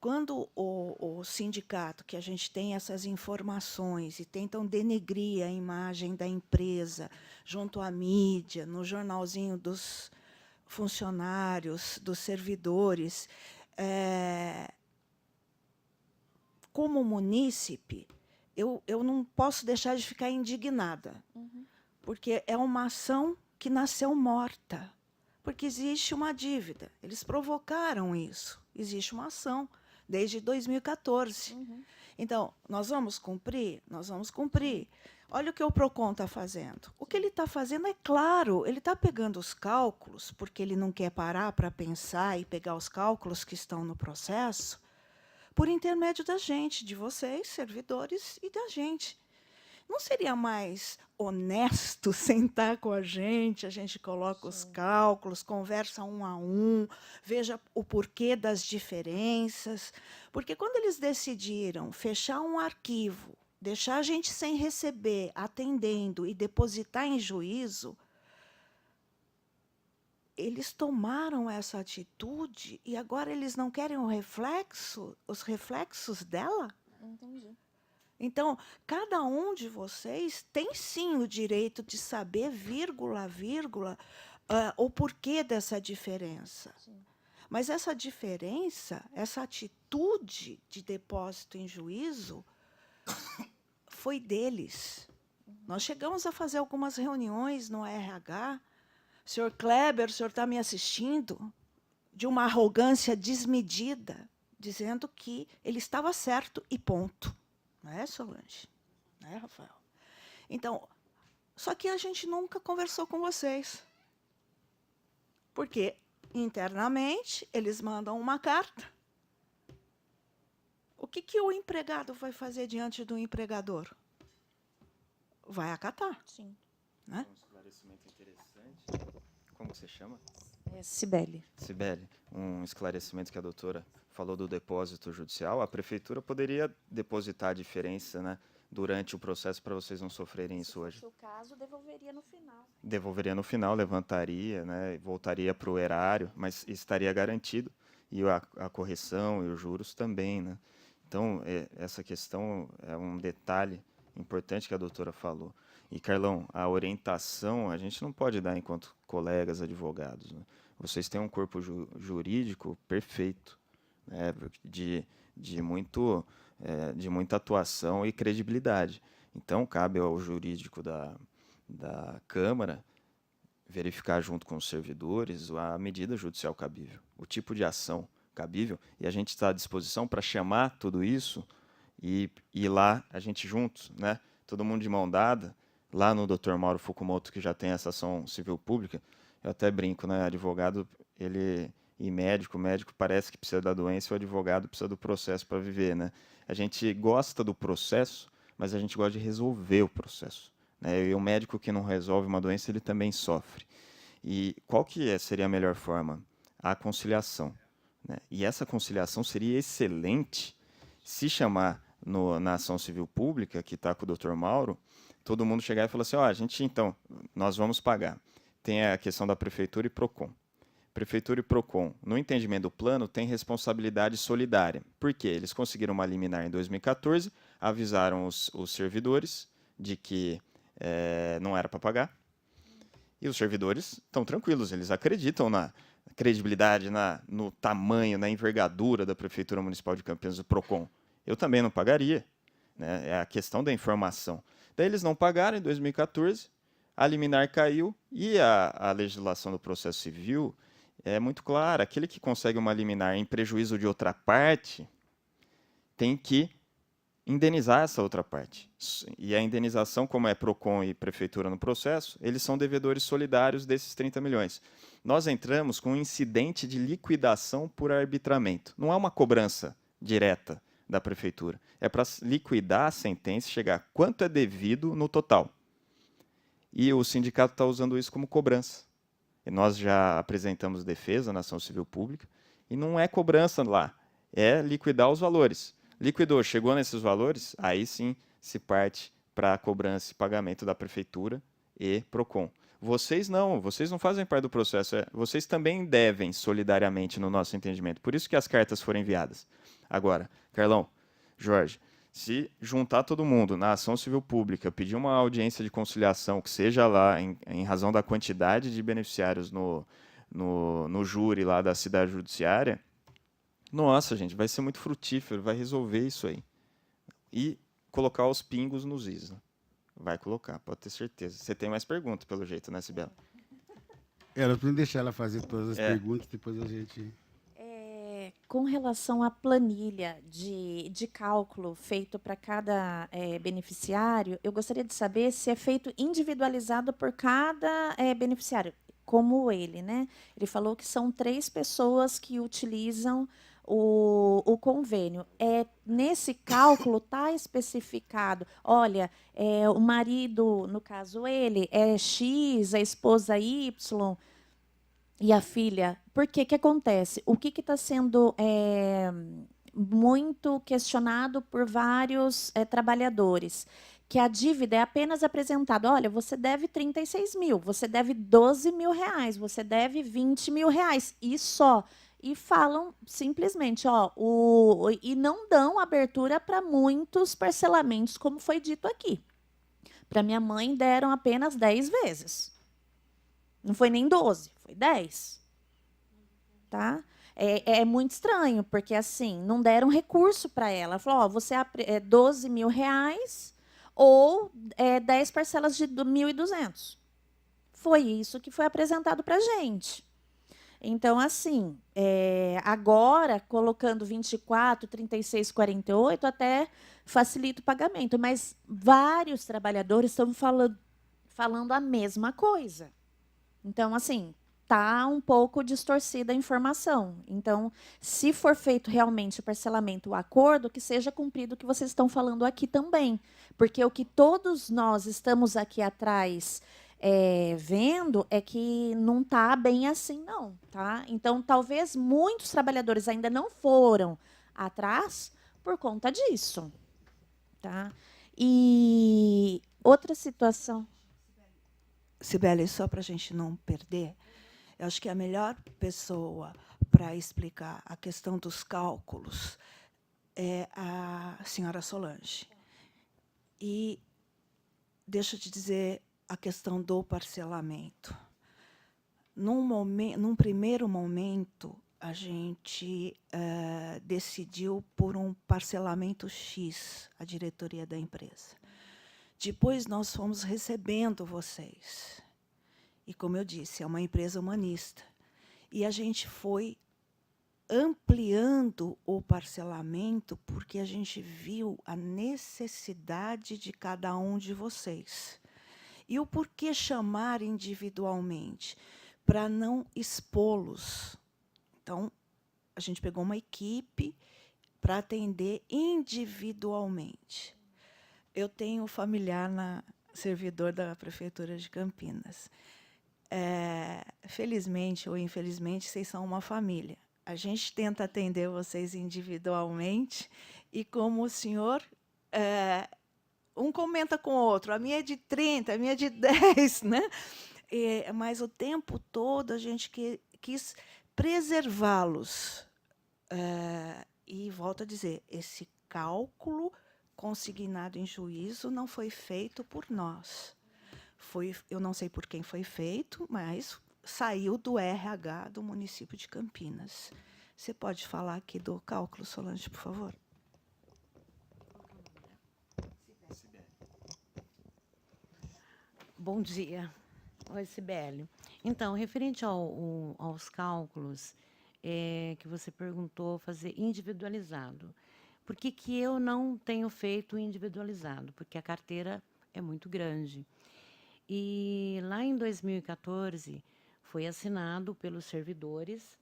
Quando o sindicato, que a gente tem essas informações e tentam denegrir a imagem da empresa junto à mídia, no jornalzinho dos funcionários, dos servidores, como munícipe, eu não posso deixar de ficar indignada, porque é uma ação que nasceu morta, porque existe uma dívida. Eles provocaram isso. Existe uma ação desde 2014. Então, nós vamos cumprir? Nós vamos cumprir. Olha o que o PROCON está fazendo. O que ele está fazendo é claro, ele está pegando os cálculos, porque ele não quer parar para pensar e pegar os cálculos que estão no processo, por intermédio da gente, de vocês, servidores, e da gente. Não seria mais honesto sentar com a gente coloca os cálculos, conversa um a um, veja o porquê das diferenças. Porque quando eles decidiram fechar um arquivo, deixar a gente sem receber, atendendo e depositar em juízo, eles tomaram essa atitude e agora eles não querem os reflexos dela? Entendi. Então, cada um de vocês tem, sim, o direito de saber, vírgula a vírgula, o porquê dessa diferença. Sim. Mas essa diferença, essa atitude de depósito em juízo, foi deles. Nós chegamos a fazer algumas reuniões no RH. Senhor Kleber, o senhor está me assistindo? De uma arrogância desmedida, dizendo que ele estava certo e ponto. Não é, Solange? Não é, Rafael? Então, só que a gente nunca conversou com vocês. Porque, internamente, eles mandam uma carta. O que o empregado vai fazer diante do empregador? Vai acatar. Sim. Né? Um esclarecimento interessante. Como você chama? É Cibele. Cibele, um esclarecimento que a doutora falou do depósito judicial. A prefeitura poderia depositar a diferença, né, durante o processo para vocês não sofrerem isso hoje. Se fosse o caso, devolveria no final. Devolveria no final, levantaria, né, voltaria para o erário, mas estaria garantido. E a correção e os juros também, né? Então, essa questão é um detalhe importante que a doutora falou. E, Carlão, a orientação a gente não pode dar enquanto colegas advogados, né? Vocês têm um corpo jurídico perfeito, né, de muita atuação e credibilidade. Então, cabe ao jurídico da Câmara verificar junto com os servidores a medida judicial cabível, o tipo de ação cabível, e a gente está à disposição para chamar tudo isso e ir lá, a gente juntos, né, todo mundo de mão dada, lá no Dr. Mauro Fukumoto, que já tem essa ação civil pública. Eu até brinco, né, advogado e médico parece que precisa da doença, e o advogado precisa do processo para viver, né? A gente gosta do processo, mas a gente gosta de resolver o processo, né? E o médico que não resolve uma doença, ele também sofre. E qual que seria a melhor forma? A conciliação, né? E essa conciliação seria excelente se chamar na ação civil pública, que está com o Dr. Mauro, todo mundo chegar e falar assim, nós vamos pagar. Tem a questão da Prefeitura e PROCON. Prefeitura e PROCON, no entendimento do plano, tem responsabilidade solidária. Por quê? Eles conseguiram uma liminar em 2014, avisaram os servidores de que não era para pagar, e os servidores estão tranquilos, eles acreditam na credibilidade, no tamanho, na envergadura da Prefeitura Municipal de Campinas, do PROCON. Eu também não pagaria, né? É a questão da informação. Daí eles não pagaram em 2014, a liminar caiu e a legislação do processo civil é muito clara. Aquele que consegue uma liminar em prejuízo de outra parte tem que indenizar essa outra parte. E a indenização, como é PROCON e Prefeitura no processo, eles são devedores solidários desses 30 milhões. Nós entramos com um incidente de liquidação por arbitramento. Não é uma cobrança direta da Prefeitura. É para liquidar a sentença e chegar a quanto é devido no total. E o sindicato está usando isso como cobrança. E nós já apresentamos defesa na ação civil pública, e não é cobrança lá, é liquidar os valores. Liquidou, chegou nesses valores, aí sim se parte para a cobrança e pagamento da Prefeitura e PROCON. Vocês não fazem parte do processo, vocês também devem solidariamente no nosso entendimento. Por isso que as cartas foram enviadas. Agora, Carlão, Jorge, se juntar todo mundo na ação civil pública, pedir uma audiência de conciliação, que seja lá em razão da quantidade de beneficiários no júri lá da cidade judiciária, nossa, gente, vai ser muito frutífero, vai resolver isso aí. e colocar os pingos nos is. Né? Vai colocar, pode ter certeza. Você tem mais perguntas, pelo jeito, né, Sibeli? Nós podemos deixar ela fazer todas as perguntas, depois a gente... Com relação à planilha de cálculo feito para cada beneficiário, eu gostaria de saber se é feito individualizado por cada beneficiário, como ele, né? Ele falou que são 3 pessoas que utilizam o convênio. Nesse cálculo está especificado, olha, o marido, no caso ele, é X, a esposa Y, e a filha, por que acontece? O que está sendo muito questionado por vários trabalhadores? Que a dívida é apenas apresentada. Olha, você deve 36 mil, você deve 12 mil reais, você deve 20 mil reais, e só. E falam simplesmente, e não dão abertura para muitos parcelamentos, como foi dito aqui. Para minha mãe, deram apenas 10 vezes. Não foi nem 12, foi 10. Tá? É muito estranho, porque assim, não deram recurso para ela. Falou, você é 12 mil reais ou 10 parcelas de 1.200. Foi isso que foi apresentado para a gente. Então, assim, agora, colocando 24, 36, 48, até facilita o pagamento. Mas vários trabalhadores estão falando a mesma coisa. Então, assim, está um pouco distorcida a informação. Então, se for feito realmente o parcelamento, o acordo, que seja cumprido o que vocês estão falando aqui também. Porque o que todos nós estamos aqui atrás vendo é que não está bem assim, não. Tá? Então, talvez muitos trabalhadores ainda não foram atrás por conta disso. Tá? E outra situação... Sibeli, só para a gente não perder, eu acho que a melhor pessoa para explicar a questão dos cálculos é a senhora Solange. E deixa eu te dizer a questão do parcelamento. Num primeiro momento, a gente decidiu por um parcelamento X, a diretoria da empresa. Depois nós fomos recebendo vocês. E, como eu disse, é uma empresa humanista. E a gente foi ampliando o parcelamento porque a gente viu a necessidade de cada um de vocês. E o porquê chamar individualmente? Para não expô-los. Então, a gente pegou uma equipe para atender individualmente. Eu tenho familiar servidor da Prefeitura de Campinas. Felizmente ou infelizmente, vocês são uma família. A gente tenta atender vocês individualmente e, como o senhor, um comenta com o outro. A minha é de 30, a minha é de 10, né? Mas o tempo todo a gente quis preservá-los. E volto a dizer, esse cálculo consignado em juízo não foi feito por nós. Eu não sei por quem foi feito, mas saiu do RH do município de Campinas. Você pode falar aqui do cálculo, Solange, por favor? Bom dia. Oi, Sibeli. Então, referente aos cálculos que você perguntou, fazer individualizado. Por que eu não tenho feito individualizado? Porque a carteira é muito grande. E lá em 2014, foi assinado pelos servidores,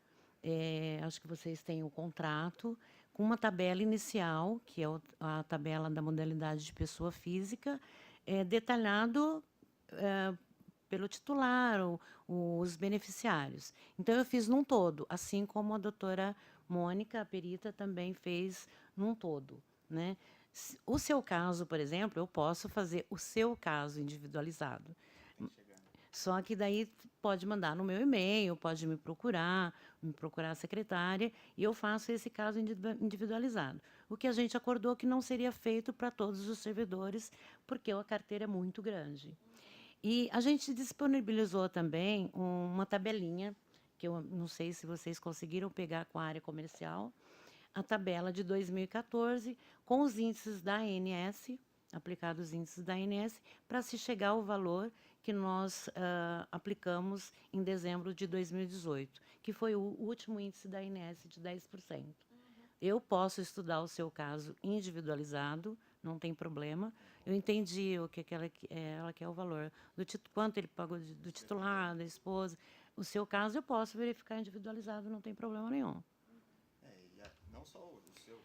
acho que vocês têm o contrato, com uma tabela inicial, que é a tabela da modalidade de pessoa física, detalhado pelo titular, os beneficiários. Então, eu fiz num todo, assim como a doutora Mônica, a perita, também fez num todo, né? O seu caso, por exemplo, eu posso fazer o seu caso individualizado. Só que daí pode mandar no meu e-mail, pode me procurar a secretária, e eu faço esse caso individualizado. O que a gente acordou que não seria feito para todos os servidores, porque a carteira é muito grande. E a gente disponibilizou também uma tabelinha, que eu não sei se vocês conseguiram pegar com a área comercial, a tabela de 2014 com os índices da ANS, aplicados os índices da ANS, para se chegar ao valor que nós aplicamos em dezembro de 2018, que foi o último índice da ANS de 10%. Eu posso estudar o seu caso individualizado, não tem problema. Eu entendi o que ela quer o valor, quanto ele pagou do titular, da esposa. O seu caso eu posso verificar individualizado, não tem problema nenhum. Não só o seu.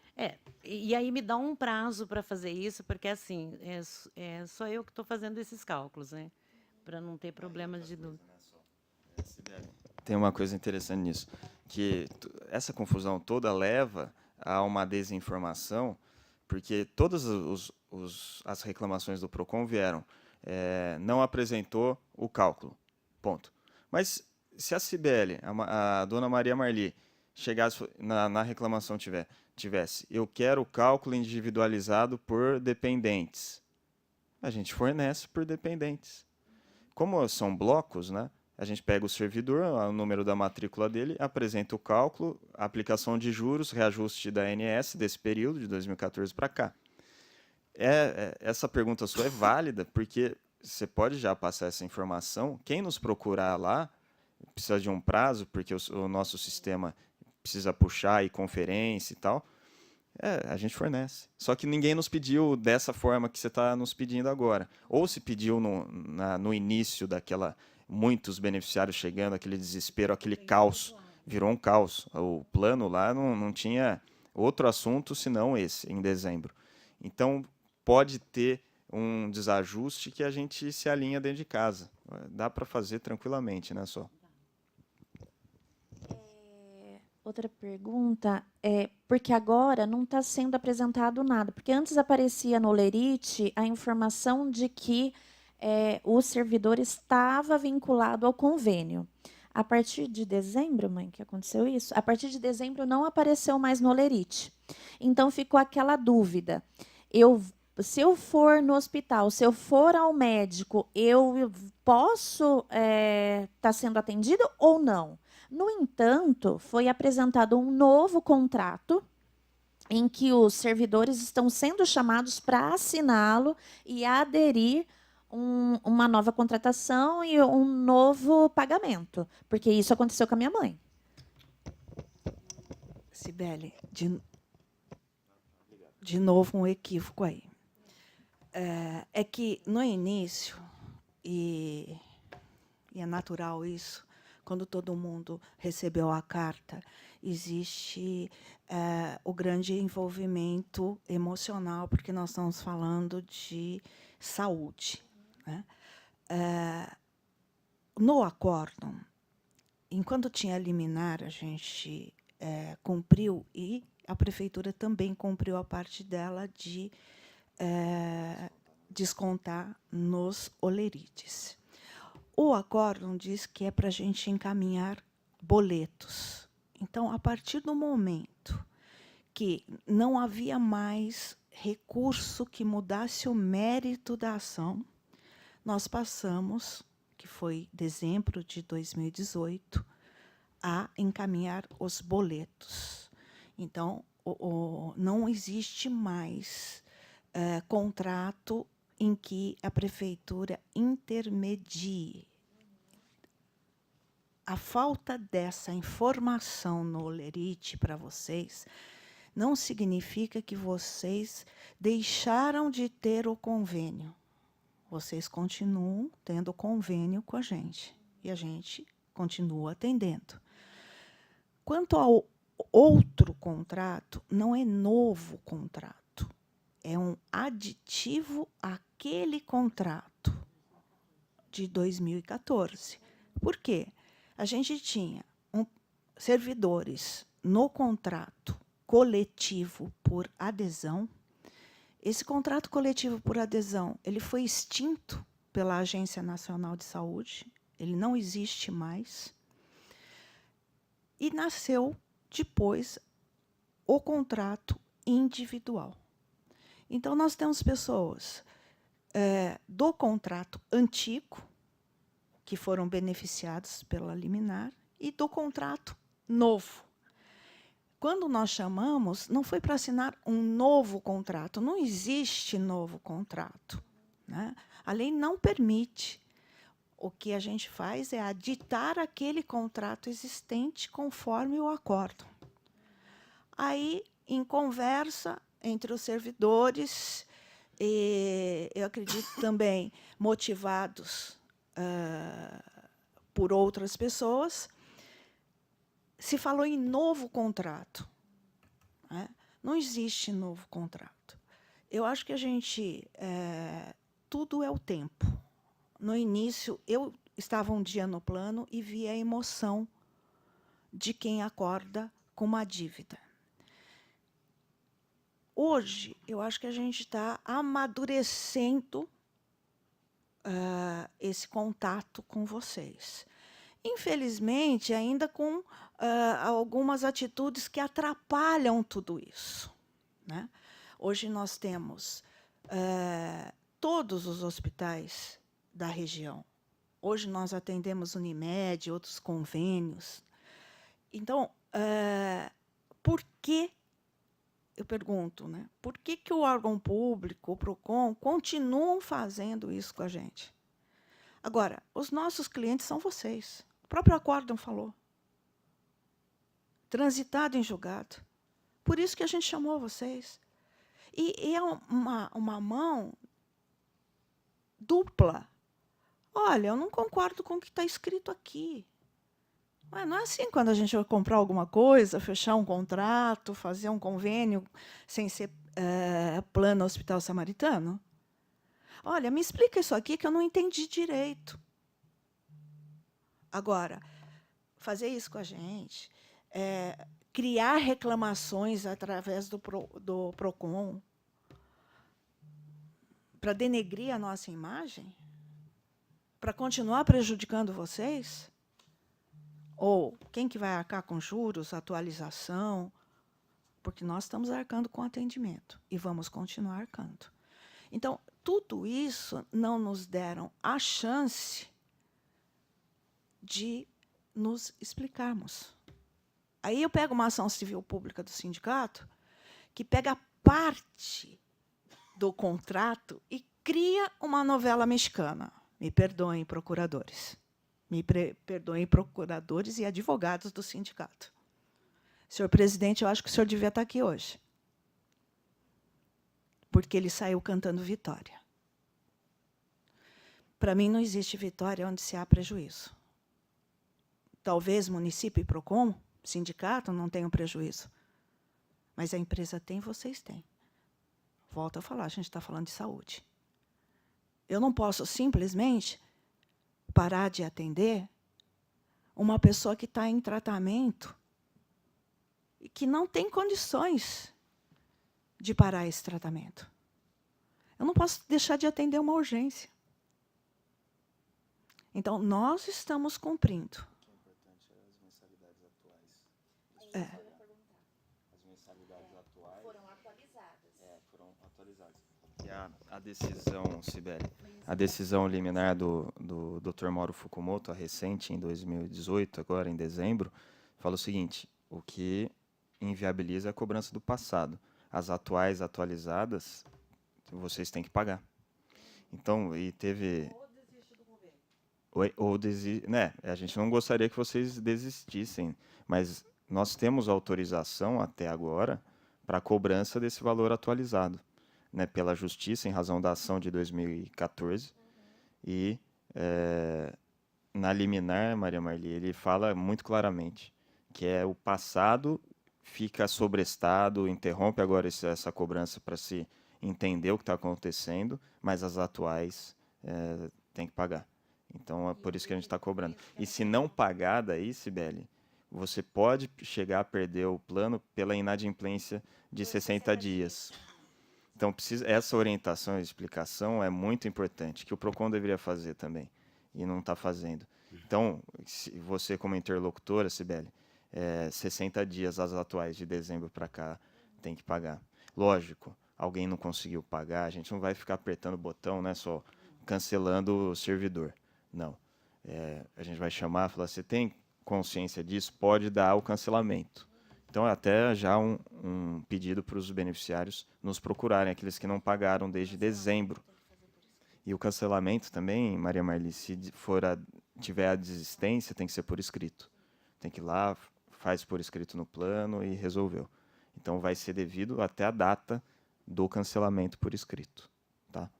E aí me dá um prazo para fazer isso, porque assim, só eu que estou fazendo esses cálculos, né? Para não ter problema de dúvida. Tem uma coisa interessante nisso, que essa confusão toda leva a uma desinformação, porque todas as reclamações do PROCON vieram, não apresentou o cálculo, ponto. Mas se a Cibele, a dona Maria Marli, chegasse na reclamação tivesse, eu quero o cálculo individualizado por dependentes, a gente fornece por dependentes. Como são blocos, né? A gente pega o servidor, o número da matrícula dele, apresenta o cálculo, a aplicação de juros, reajuste da ANS desse período, de 2014 para cá. Essa pergunta sua é válida, porque você pode já passar essa informação. Quem nos procurar lá precisa de um prazo, porque o nosso sistema precisa puxar e conferência e tal. A gente fornece. Só que ninguém nos pediu dessa forma que você está nos pedindo agora. Ou se pediu no início daquela... muitos beneficiários chegando, aquele desespero, aquele caos. Virou um caos. O plano lá não tinha outro assunto senão esse, em dezembro. Então, pode ter um desajuste que a gente se alinha dentro de casa. Dá para fazer tranquilamente, né, só? Outra pergunta porque agora não está sendo apresentado nada, porque antes aparecia no Lerite a informação de que o servidor estava vinculado ao convênio. A partir de dezembro, mãe, que aconteceu isso? A partir de dezembro não apareceu mais no Lerite. Então ficou aquela dúvida. Se eu for no hospital, se eu for ao médico, eu posso estar sendo atendido ou não? No entanto, foi apresentado um novo contrato em que os servidores estão sendo chamados para assiná-lo e aderir uma nova contratação e um novo pagamento, porque isso aconteceu com a minha mãe. Cibele, de novo um equívoco aí. É que, no início, e é natural isso, quando todo mundo recebeu a carta, existe o grande envolvimento emocional, porque nós estamos falando de saúde. Né? No acórdão, enquanto tinha liminar, a gente cumpriu, e a prefeitura também cumpriu a parte dela de descontar nos olerites. O acórdão diz que é para a gente encaminhar boletos. Então, a partir do momento que não havia mais recurso que mudasse o mérito da ação, nós passamos, que foi dezembro de 2018, a encaminhar os boletos. Então, não existe mais contrato em que a prefeitura intermedie. A falta dessa informação no Lerite para vocês não significa que vocês deixaram de ter o convênio. Vocês continuam tendo convênio com a gente, e a gente continua atendendo. Quanto ao outro contrato, não é novo contrato, é um aditivo àquele contrato de 2014. Por quê? A gente tinha servidores no contrato coletivo por adesão. Esse contrato coletivo por adesão, ele foi extinto pela Agência Nacional de Saúde, ele não existe mais. E nasceu depois o contrato individual. Então, nós temos pessoas do contrato antigo, que foram beneficiados pela liminar, e do contrato novo. quando nós chamamos, não foi para assinar um novo contrato. Não existe novo contrato, né? A lei não permite. O que a gente faz é aditar aquele contrato existente conforme o acordo. Aí, em conversa entre os servidores, eu acredito também motivados por outras pessoas, se falou em novo contrato, né? Não existe novo contrato. Eu acho que a gente... tudo é o tempo. No início, eu estava um dia no plano e vi a emoção de quem acorda com uma dívida. Hoje, eu acho que a gente está amadurecendo esse contato com vocês. Infelizmente, ainda com algumas atitudes que atrapalham tudo isso, né? Hoje nós temos todos os hospitais da região. Hoje nós atendemos Unimed, outros convênios. Então, por que, eu pergunto, né, por que o órgão público, o PROCON, continuam fazendo isso com a gente? Agora, os nossos clientes são vocês. O próprio acórdão falou. Transitado em julgado. Por isso que a gente chamou vocês. E é uma mão dupla. Olha, eu não concordo com o que está escrito aqui. Mas não é assim quando a gente vai comprar alguma coisa, fechar um contrato, fazer um convênio sem ser plano Hospital Samaritano? Olha, me explica isso aqui que eu não entendi direito. Agora, fazer isso com a gente, criar reclamações através do PROCON para denegrir a nossa imagem, para continuar prejudicando vocês? Ou quem que vai arcar com juros, atualização? Porque nós estamos arcando com atendimento e vamos continuar arcando. Então, tudo isso não nos deram a chance de nos explicarmos. Aí eu pego uma ação civil pública do sindicato que pega parte do contrato e cria uma novela mexicana. Me perdoem, procuradores. Me perdoem, procuradores e advogados do sindicato. Senhor presidente, eu acho que o senhor devia estar aqui hoje. Porque ele saiu cantando vitória. Para mim, não existe vitória onde se há prejuízo. Talvez município e PROCON, sindicato, não tenham prejuízo. Mas a empresa tem, vocês têm. Volto a falar, a gente está falando de saúde. Eu não posso simplesmente parar de atender uma pessoa que está em tratamento e que não tem condições de parar esse tratamento. Eu não posso deixar de atender uma urgência. Então, nós estamos cumprindo. O importante é as mensalidades atuais. As mensalidades atuais foram atualizadas. Foram atualizadas. E a decisão, Cibele, a decisão liminar do Dr. Mauro Fukumoto, a recente, em 2018, agora em dezembro, fala o seguinte: o que inviabiliza a cobrança do passado. As atuais atualizadas, vocês têm que pagar. Então, e teve... Ou desiste, né? A gente não gostaria que vocês desistissem, mas nós temos autorização até agora para a cobrança desse valor atualizado, né, pela Justiça, em razão da ação de 2014. E na liminar, Maria Marli, ele fala muito claramente que o passado fica sobrestado, interrompe agora essa cobrança para se entender o que está acontecendo, mas as atuais tem que pagar. Então, é por isso que a gente está cobrando. E se não pagar daí, Cibele, você pode chegar a perder o plano pela inadimplência de 60 dias. Então, essa orientação e explicação é muito importante, que o PROCON deveria fazer também, e não está fazendo. Então, você como interlocutora, Cibele, 60 dias as atuais, de dezembro para cá, tem que pagar. Lógico, alguém não conseguiu pagar, a gente não vai ficar apertando o botão, né, só cancelando o servidor. Não. A gente vai chamar e falar, você tem consciência disso? Pode dar o cancelamento. Então, é até já um pedido para os beneficiários nos procurarem, aqueles que não pagaram desde dezembro. E o cancelamento também, Maria Marli, se tiver a desistência, tem que ser por escrito. Tem que ir lá, faz por escrito no plano e resolveu. Então, vai ser devido até a data do cancelamento por escrito. Tá?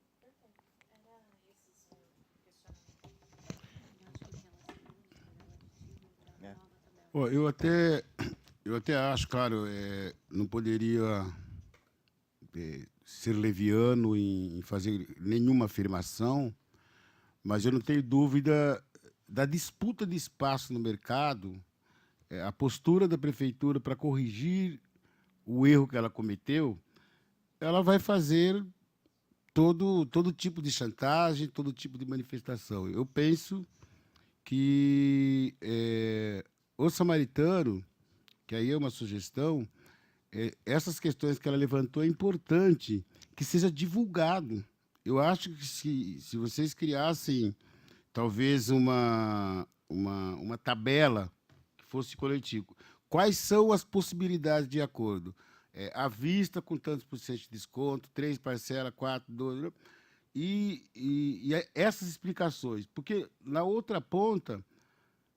Ó, eu até acho, claro, não poderia ser leviano em fazer nenhuma afirmação, mas eu não tenho dúvida da disputa de espaço no mercado, a postura da prefeitura para corrigir o erro que ela cometeu, ela vai fazer todo tipo de chantagem, todo tipo de manifestação. Eu penso que o Samaritano, que aí é uma sugestão, essas questões que ela levantou é importante que seja divulgado. Eu acho que se vocês criassem talvez uma tabela que fosse coletivo, quais são as possibilidades de acordo? À vista com tantos por cento de desconto, 3 parcelas, 4, 12, e essas explicações. Porque na outra ponta,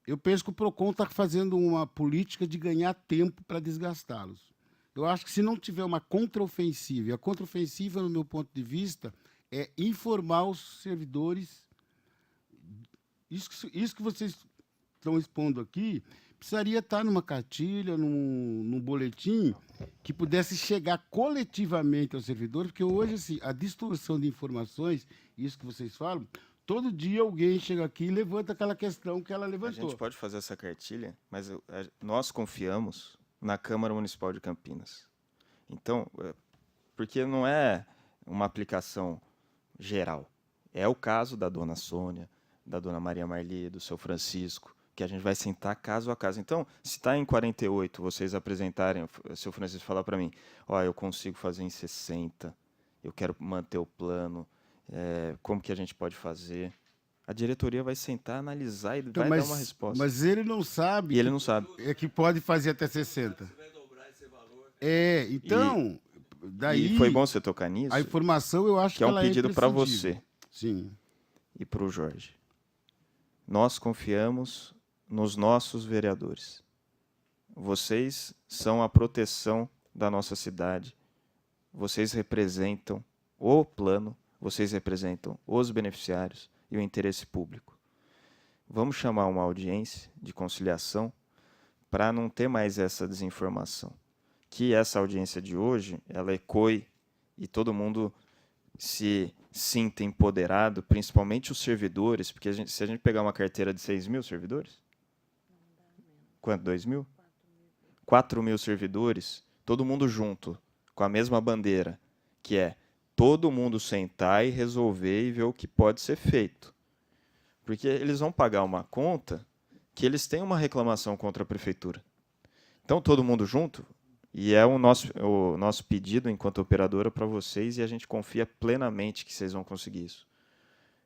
eu penso que o PROCON está fazendo uma política de ganhar tempo para desgastá-los. Eu acho que se não tiver uma contraofensiva, e a contraofensiva, no meu ponto de vista, é informar os servidores. Isso que vocês estão expondo aqui precisaria estar numa cartilha, num boletim, que pudesse chegar coletivamente aos servidores, porque hoje assim, a distorção de informações, isso que vocês falam, todo dia alguém chega aqui e levanta aquela questão que ela A levantou. gente pode fazer essa cartilha, mas nós confiamos na Câmara Municipal de Campinas. Então, porque não é uma aplicação geral. É o caso da dona Sônia, da dona Maria Marli, do seu Francisco, que a gente vai sentar caso a caso. Então, se está em 48, vocês apresentarem, o seu Francisco falar para mim, eu consigo fazer em 60, eu quero manter o plano, como que a gente pode fazer? A diretoria vai sentar, analisar e vai dar uma resposta. Mas ele não sabe. E ele não sabe. É que pode fazer até 60. Então, daí... E foi bom você tocar nisso. A informação, eu acho que é um ela pedido para imprescindível. você. Sim. E para o Jorge. Nós confiamos nos nossos vereadores. Vocês são a proteção da nossa cidade. Vocês representam o plano, vocês representam os beneficiários e o interesse público. Vamos chamar uma audiência de conciliação para não ter mais essa desinformação. Que essa audiência de hoje, ela ecoe e todo mundo se sinta empoderado, principalmente os servidores, porque se a gente pegar uma carteira de 6 mil servidores, quanto, 2 mil? 4 mil servidores, todo mundo junto, com a mesma bandeira, que é todo mundo sentar e resolver e ver o que pode ser feito. Porque eles vão pagar uma conta que eles têm uma reclamação contra a prefeitura. Então, todo mundo junto, e é o nosso pedido enquanto operadora para vocês, e a gente confia plenamente que vocês vão conseguir isso.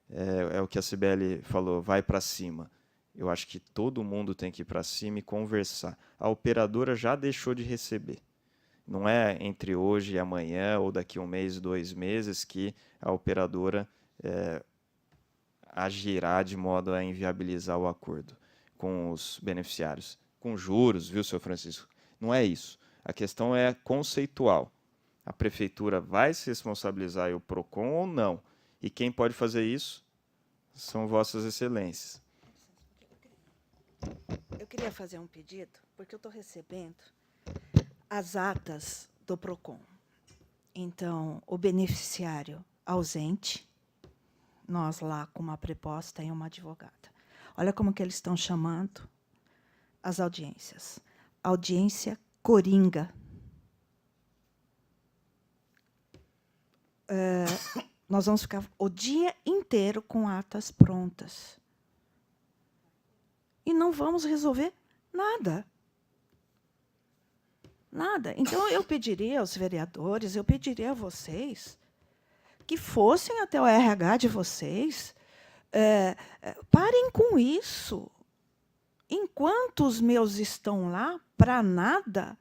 É o que a Cibele falou, vai para cima. Eu acho que todo mundo tem que ir para cima e conversar. A operadora já deixou de receber. Não é entre hoje e amanhã, ou daqui 1 mês, 2 meses, que a operadora agirá de modo a inviabilizar o acordo com os beneficiários. Com juros, viu, seu Francisco? Não é isso. A questão é conceitual. A prefeitura vai se responsabilizar e o PROCON ou não? E quem pode fazer isso são vossas excelências. Eu queria fazer um pedido, porque eu estou recebendo as atas do PROCON. Então, o beneficiário ausente, nós lá com uma preposta e uma advogada. Olha como que eles estão chamando as audiências. Audiência coringa. Nós vamos ficar o dia inteiro com atas prontas. E não vamos resolver nada. Nada. Então, eu pediria aos vereadores, eu pediria a vocês que fossem até o RH de vocês, parem com isso. Enquanto os meus estão lá, para nada,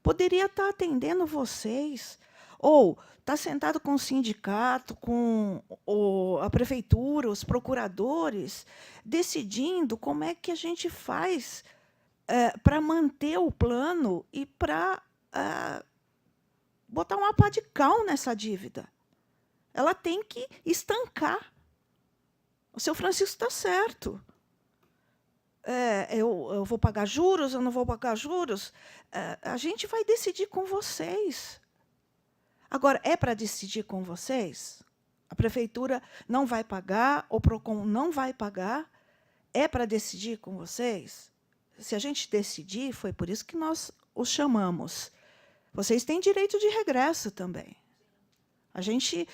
poderia estar atendendo vocês, ou está sentado com o sindicato, com a prefeitura, os procuradores, decidindo como é que a gente faz para manter o plano e para botar uma pá de cal nessa dívida. Ela tem que estancar. O seu Francisco está certo. Eu vou pagar juros, eu não vou pagar juros. A gente vai decidir com vocês. Agora, é para decidir com vocês? A prefeitura não vai pagar, o PROCON não vai pagar. É para decidir com vocês? Se a gente decidir, foi por isso que nós os chamamos. Vocês têm direito de regresso também. A gente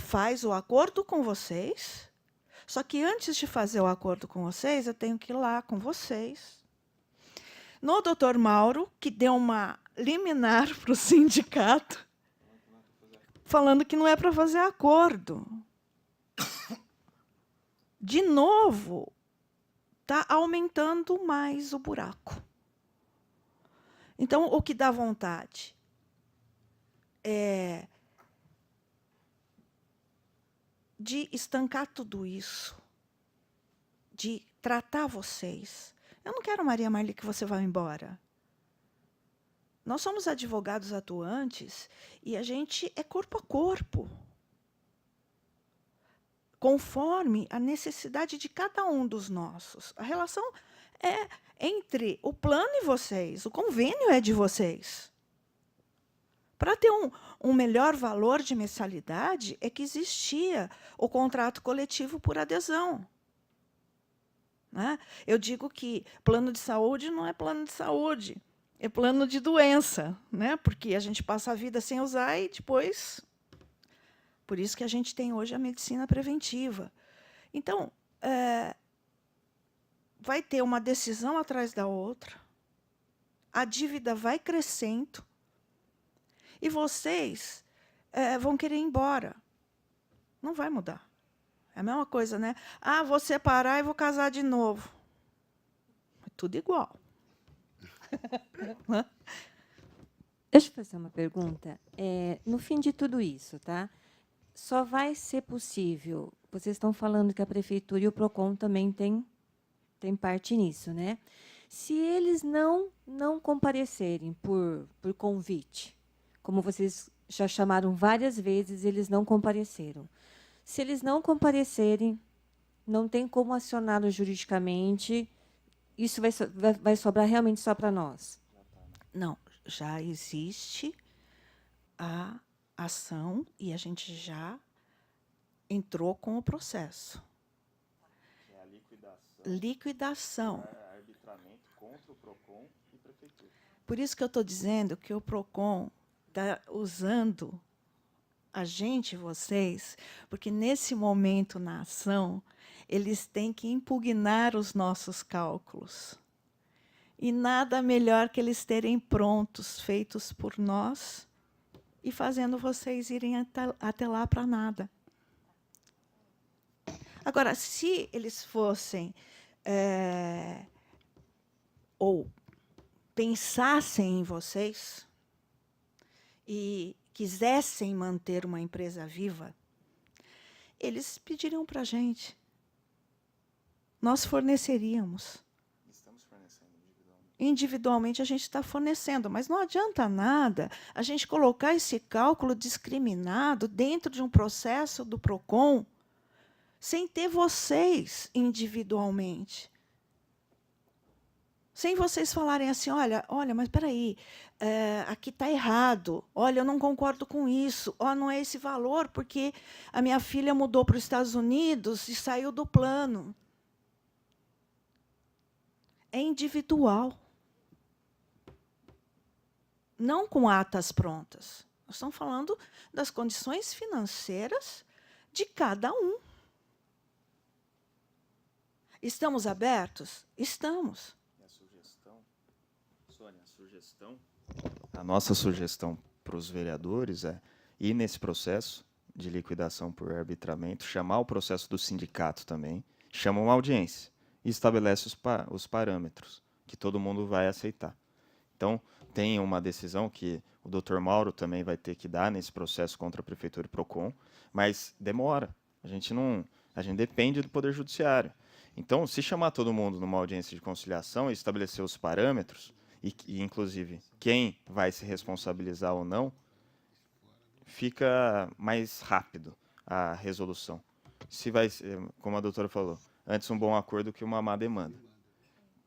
faz o acordo com vocês, só que antes de fazer o acordo com vocês, eu tenho que ir lá com vocês. No doutor Mauro, que deu uma liminar para o sindicato, falando que não é para fazer acordo. De novo, está aumentando mais o buraco. Então, o que dá vontade é de estancar tudo isso, de tratar vocês. Eu não quero, Maria Marli, que você vá embora. Nós somos advogados atuantes e a gente é corpo a corpo, conforme a necessidade de cada um dos nossos. A relação é entre o plano e vocês, o convênio é de vocês. Para ter um melhor valor de mensalidade, é que existia o contrato coletivo por adesão. Né? Eu digo que plano de saúde não é plano de saúde, é plano de doença, né? Porque a gente passa a vida sem usar e depois... Por isso que a gente tem hoje a medicina preventiva. Então, vai ter uma decisão atrás da outra, a dívida vai crescendo, e vocês vão querer ir embora. Não vai mudar. É a mesma coisa, né? Ah, vou separar e vou casar de novo. É tudo igual. Deixa eu fazer uma pergunta. No fim de tudo isso, tá? Só vai ser possível... Vocês estão falando que a Prefeitura e o PROCON também têm parte nisso, né? Se eles não comparecerem por convite, como vocês já chamaram várias vezes, eles não compareceram. Se eles não comparecerem, não tem como acioná-los juridicamente, isso vai sobrar realmente só para nós? Não, já existe a ação e a gente já entrou com o processo. É a liquidação. Liquidação. Arbitramento contra o PROCON e Prefeitura. Por isso que eu estou dizendo que o PROCON está usando a gente, vocês, porque nesse momento na ação, eles têm que impugnar os nossos cálculos. E nada melhor que eles terem prontos, feitos por nós, e fazendo vocês irem até lá para nada. Agora, se eles fossem, ou pensassem em vocês, e quisessem manter uma empresa viva, eles pediriam para a gente. Nós forneceríamos. Estamos fornecendo individualmente. Individualmente a gente está fornecendo, mas não adianta nada a gente colocar esse cálculo discriminado dentro de um processo do PROCON sem ter vocês individualmente. Sem vocês falarem assim, olha, mas espera aí, aqui está errado, olha, eu não concordo com isso, não é esse valor, porque a minha filha mudou para os Estados Unidos e saiu do plano. É individual. Não com atas prontas. Nós estamos falando das condições financeiras de cada um. Estamos abertos? Estamos. A nossa sugestão para os vereadores é ir nesse processo de liquidação por arbitramento, chamar o processo do sindicato também, chama uma audiência e estabelece os parâmetros que todo mundo vai aceitar. Então, tem uma decisão que o Dr. Mauro também vai ter que dar nesse processo contra a Prefeitura e PROCON, mas demora. A gente depende do Poder Judiciário. Então, se chamar todo mundo numa audiência de conciliação e estabelecer os parâmetros, e inclusive, quem vai se responsabilizar ou não, fica mais rápido a resolução. Se vai ser, como a doutora falou, antes um bom acordo que uma má demanda.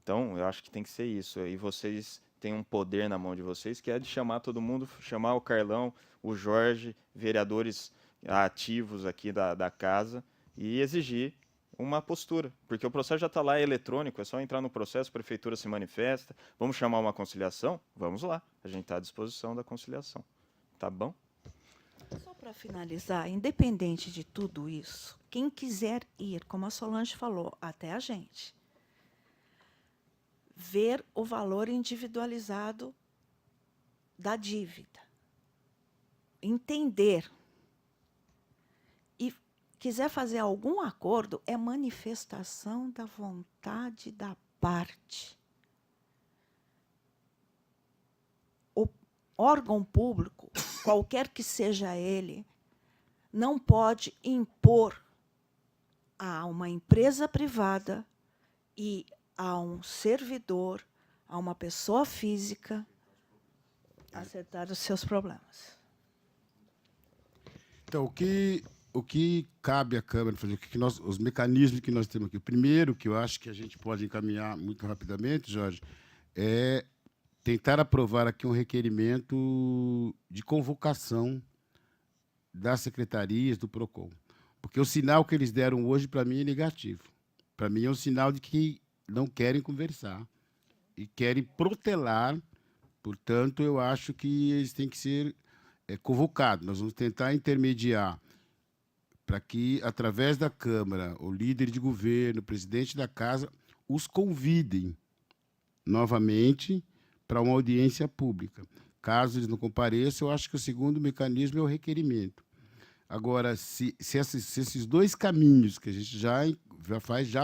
Então, eu acho que tem que ser isso. E vocês têm um poder na mão de vocês, que é de chamar todo mundo, chamar o Carlão, o Jorge, vereadores ativos aqui da casa, e exigir uma postura. Porque o processo já está lá, é eletrônico, é só entrar no processo, a prefeitura se manifesta, vamos chamar uma conciliação? Vamos lá, a gente está à disposição da conciliação. Tá bom? Só para finalizar, independente de tudo isso, quem quiser ir, como a Solange falou, até a gente, ver o valor individualizado da dívida, entender, e quiser fazer algum acordo, é manifestação da vontade da parte. O órgão público, qualquer que seja ele, não pode impor a uma empresa privada e a um servidor, a uma pessoa física, acertar os seus problemas. Então, o que cabe à Câmara fazer, os mecanismos que nós temos aqui. O primeiro, que eu acho que a gente pode encaminhar muito rapidamente, Jorge, é tentar aprovar aqui um requerimento de convocação das secretarias do PROCON. Porque o sinal que eles deram hoje, para mim, é negativo. Para mim, é um sinal de que não querem conversar e querem protelar. Portanto, eu acho que eles têm que ser convocados. Nós vamos tentar intermediar para que, através da Câmara, o líder de governo, o presidente da casa, os convidem novamente para uma audiência pública. Caso eles não compareçam, eu acho que o segundo mecanismo é o requerimento. Agora, se esses dois caminhos que a gente já faz já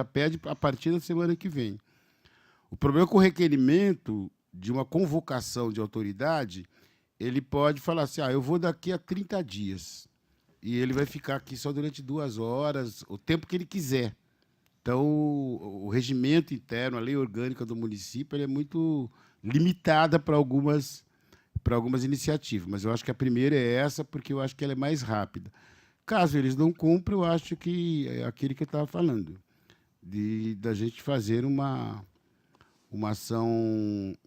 pede a partir da semana que vem. O problema é que o requerimento de uma convocação de autoridade, ele pode falar assim, eu vou daqui a 30 dias. E ele vai ficar aqui só durante 2 horas, o tempo que ele quiser. Então, o regimento interno, a lei orgânica do município, é muito limitada para algumas iniciativas. Mas eu acho que a primeira é essa, porque eu acho que ela é mais rápida. Caso eles não cumpram, eu acho que é aquele que eu estava falando, da gente fazer uma ação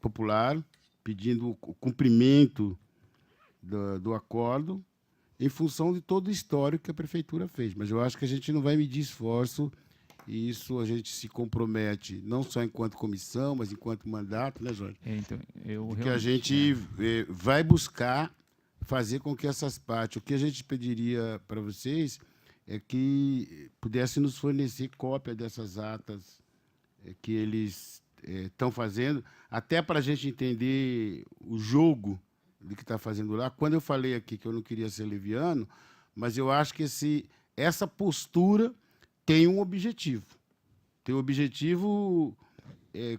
popular, pedindo o cumprimento do acordo, em função de todo o histórico que a prefeitura fez. Mas eu acho que a gente não vai medir esforço, e isso a gente se compromete, não só enquanto comissão, mas enquanto mandato, né, Jorge? Então, que a gente vai buscar fazer com que essas partes... O que a gente pediria para vocês é que pudessem nos fornecer cópia dessas atas que eles estão fazendo, até para a gente entender o jogo do que está fazendo lá. Quando eu falei aqui que eu não queria ser leviano, mas eu acho que essa postura tem um objetivo. Tem um objetivo,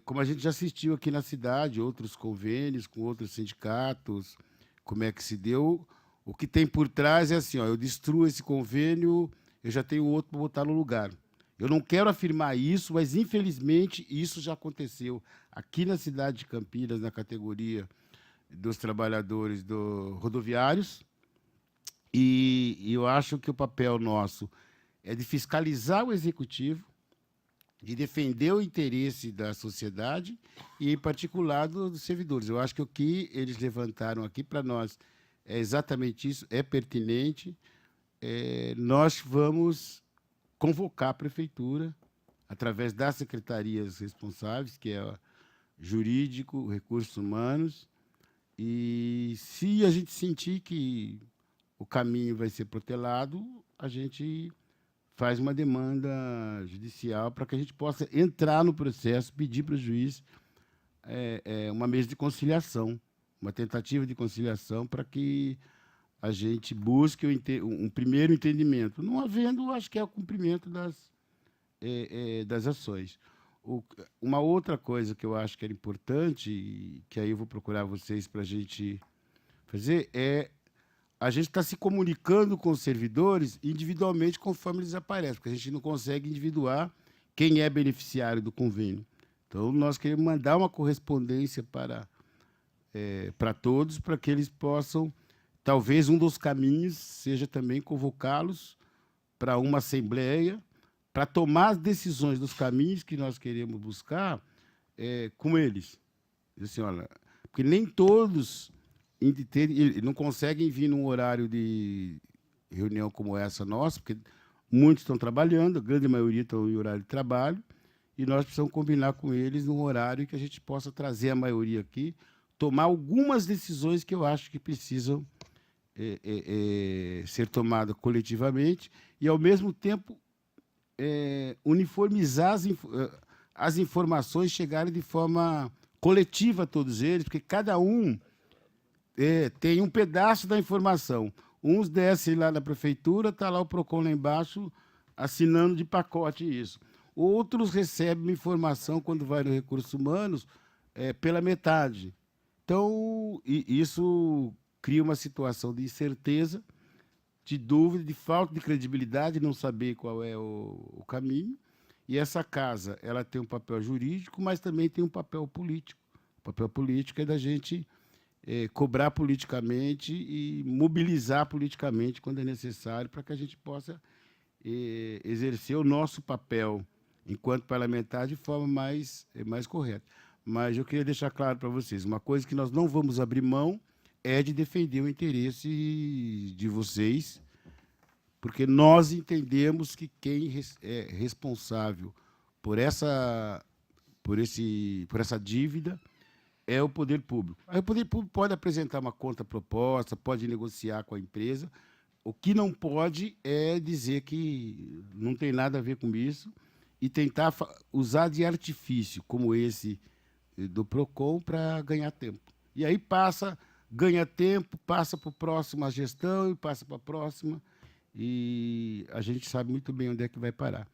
como a gente já assistiu aqui na cidade, outros convênios com outros sindicatos, como é que se deu. O que tem por trás é assim, eu destruo esse convênio, eu já tenho outro para botar no lugar. Eu não quero afirmar isso, mas, infelizmente, isso já aconteceu aqui na cidade de Campinas, na categoria dos trabalhadores rodoviários, e eu acho que o papel nosso é de fiscalizar o executivo, de defender o interesse da sociedade e, em particular, dos servidores. Eu acho que o que eles levantaram aqui para nós é exatamente isso, é pertinente. Nós vamos convocar a prefeitura, através das secretarias responsáveis, que é Jurídico, Recursos Humanos, e se a gente sentir que o caminho vai ser protelado, a gente faz uma demanda judicial para que a gente possa entrar no processo, pedir para o juiz uma mesa de conciliação, uma tentativa de conciliação para que a gente busque um primeiro entendimento. Não havendo, acho que é o cumprimento das ações. Uma outra coisa que eu acho que era importante, e que aí eu vou procurar vocês para a gente fazer, é a gente está se comunicando com os servidores individualmente conforme eles aparecem, porque a gente não consegue individuar quem é beneficiário do convênio. Então, nós queremos mandar uma correspondência para todos, para que eles possam, talvez um dos caminhos seja também convocá-los para uma assembleia, para tomar as decisões dos caminhos que nós queremos buscar com eles. Assim, olha, porque nem todos não conseguem vir num horário de reunião como essa nossa, porque muitos estão trabalhando, a grande maioria estão em horário de trabalho, e nós precisamos combinar com eles num horário que a gente possa trazer a maioria aqui, tomar algumas decisões que eu acho que precisam ser tomadas coletivamente e, ao mesmo tempo, uniformizar as informações, chegarem de forma coletiva a todos eles, porque cada um tem um pedaço da informação. Uns descem lá na prefeitura, está lá o PROCON lá embaixo assinando de pacote isso. Outros recebem informação, quando vai no Recursos Humanos, pela metade. Então, isso cria uma situação de incerteza, de dúvida, de falta de credibilidade, não saber qual é o caminho. E essa casa, ela tem um papel jurídico, mas também tem um papel político. O papel político é da gente cobrar politicamente e mobilizar politicamente quando é necessário, para que a gente possa exercer o nosso papel enquanto parlamentar de forma mais correta. Mas eu queria deixar claro para vocês, uma coisa que nós não vamos abrir mão é de defender o interesse de vocês, porque nós entendemos que quem é responsável por essa dívida é o poder público. Aí o poder público pode apresentar uma contraproposta, pode negociar com a empresa. O que não pode é dizer que não tem nada a ver com isso e tentar usar de artifício como esse do PROCON para ganhar tempo. E aí ganha tempo, passa para a próxima gestão e passa para a próxima, e a gente sabe muito bem onde é que vai parar.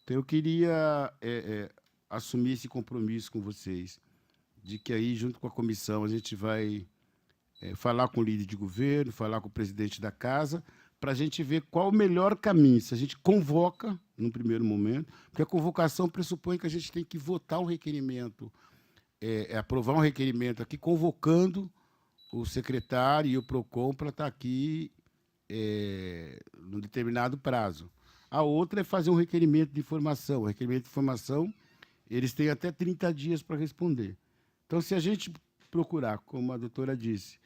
Então, eu queria assumir esse compromisso com vocês, de que aí, junto com a comissão, a gente vai falar com o líder de governo, falar com o presidente da casa, para a gente ver qual o melhor caminho. Se a gente convoca, no primeiro momento, porque a convocação pressupõe que a gente tem que votar um requerimento, aprovar um requerimento aqui, convocando o secretário e o PROCON para estar aqui num determinado prazo. A outra é fazer um requerimento de informação. O requerimento de informação, eles têm até 30 dias para responder. Então, se a gente procurar, como a doutora disse,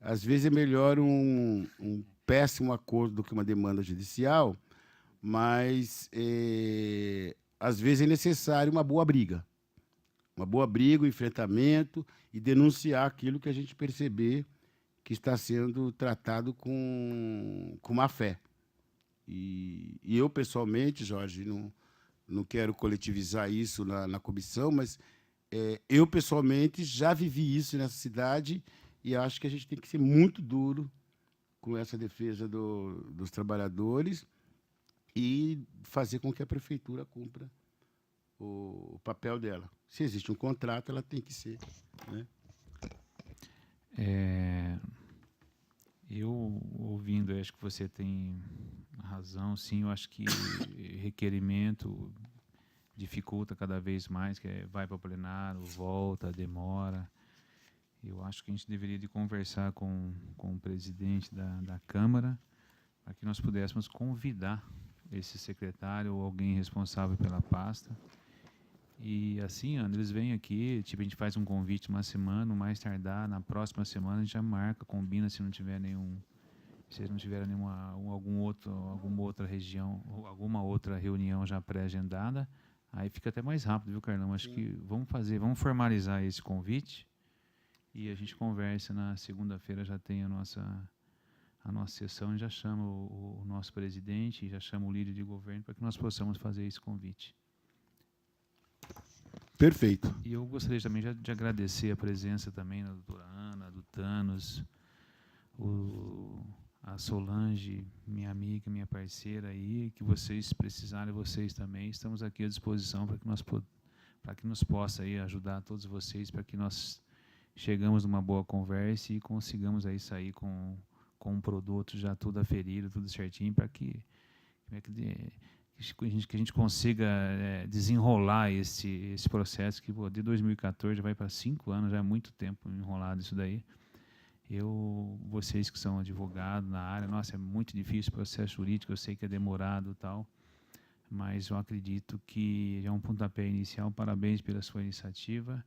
às vezes é melhor um péssimo acordo do que uma demanda judicial, mas às vezes é necessário uma boa briga. Uma boa briga, um enfrentamento e denunciar aquilo que a gente perceber que está sendo tratado com má fé. E eu, pessoalmente, Jorge, não quero coletivizar isso na comissão, mas eu, pessoalmente, já vivi isso nessa cidade e acho que a gente tem que ser muito duro com essa defesa dos trabalhadores e fazer com que a prefeitura cumpra o papel dela. Se existe um contrato, ela tem que ser, né? Eu, ouvindo, acho que você tem razão, sim. Eu acho que requerimento dificulta cada vez mais, que vai para o plenário, volta, demora. Eu acho que a gente deveria de conversar com o presidente da Câmara para que nós pudéssemos convidar esse secretário ou alguém responsável pela pasta. E assim, André, eles vêm aqui, tipo, a gente faz um convite uma semana, o mais tardar, na próxima semana a gente já marca, combina, se não tiver alguma outra região, ou alguma outra reunião já pré-agendada, aí fica até mais rápido, viu, Carlão? Acho que vamos formalizar esse convite e a gente conversa na segunda-feira, já tem a nossa sessão, e já chama o nosso presidente, já chama o líder de governo para que nós possamos fazer esse convite. Perfeito. E eu gostaria também de agradecer a presença também da doutora Ana, do Thanos, a Solange, minha amiga, minha parceira aí, que vocês precisarem, vocês também, estamos aqui à disposição para que nós para que nos possa aí ajudar todos vocês, para que nós chegamos numa boa conversa e consigamos aí sair com um produto já tudo aferido, tudo certinho, para que a gente consiga desenrolar esse processo que de 2014 vai para 5 anos, já é muito tempo enrolado isso daí. Vocês que são advogados na área, nossa, é muito difícil o processo jurídico, eu sei que é demorado e tal, mas eu acredito que já é um pontapé inicial. Parabéns pela sua iniciativa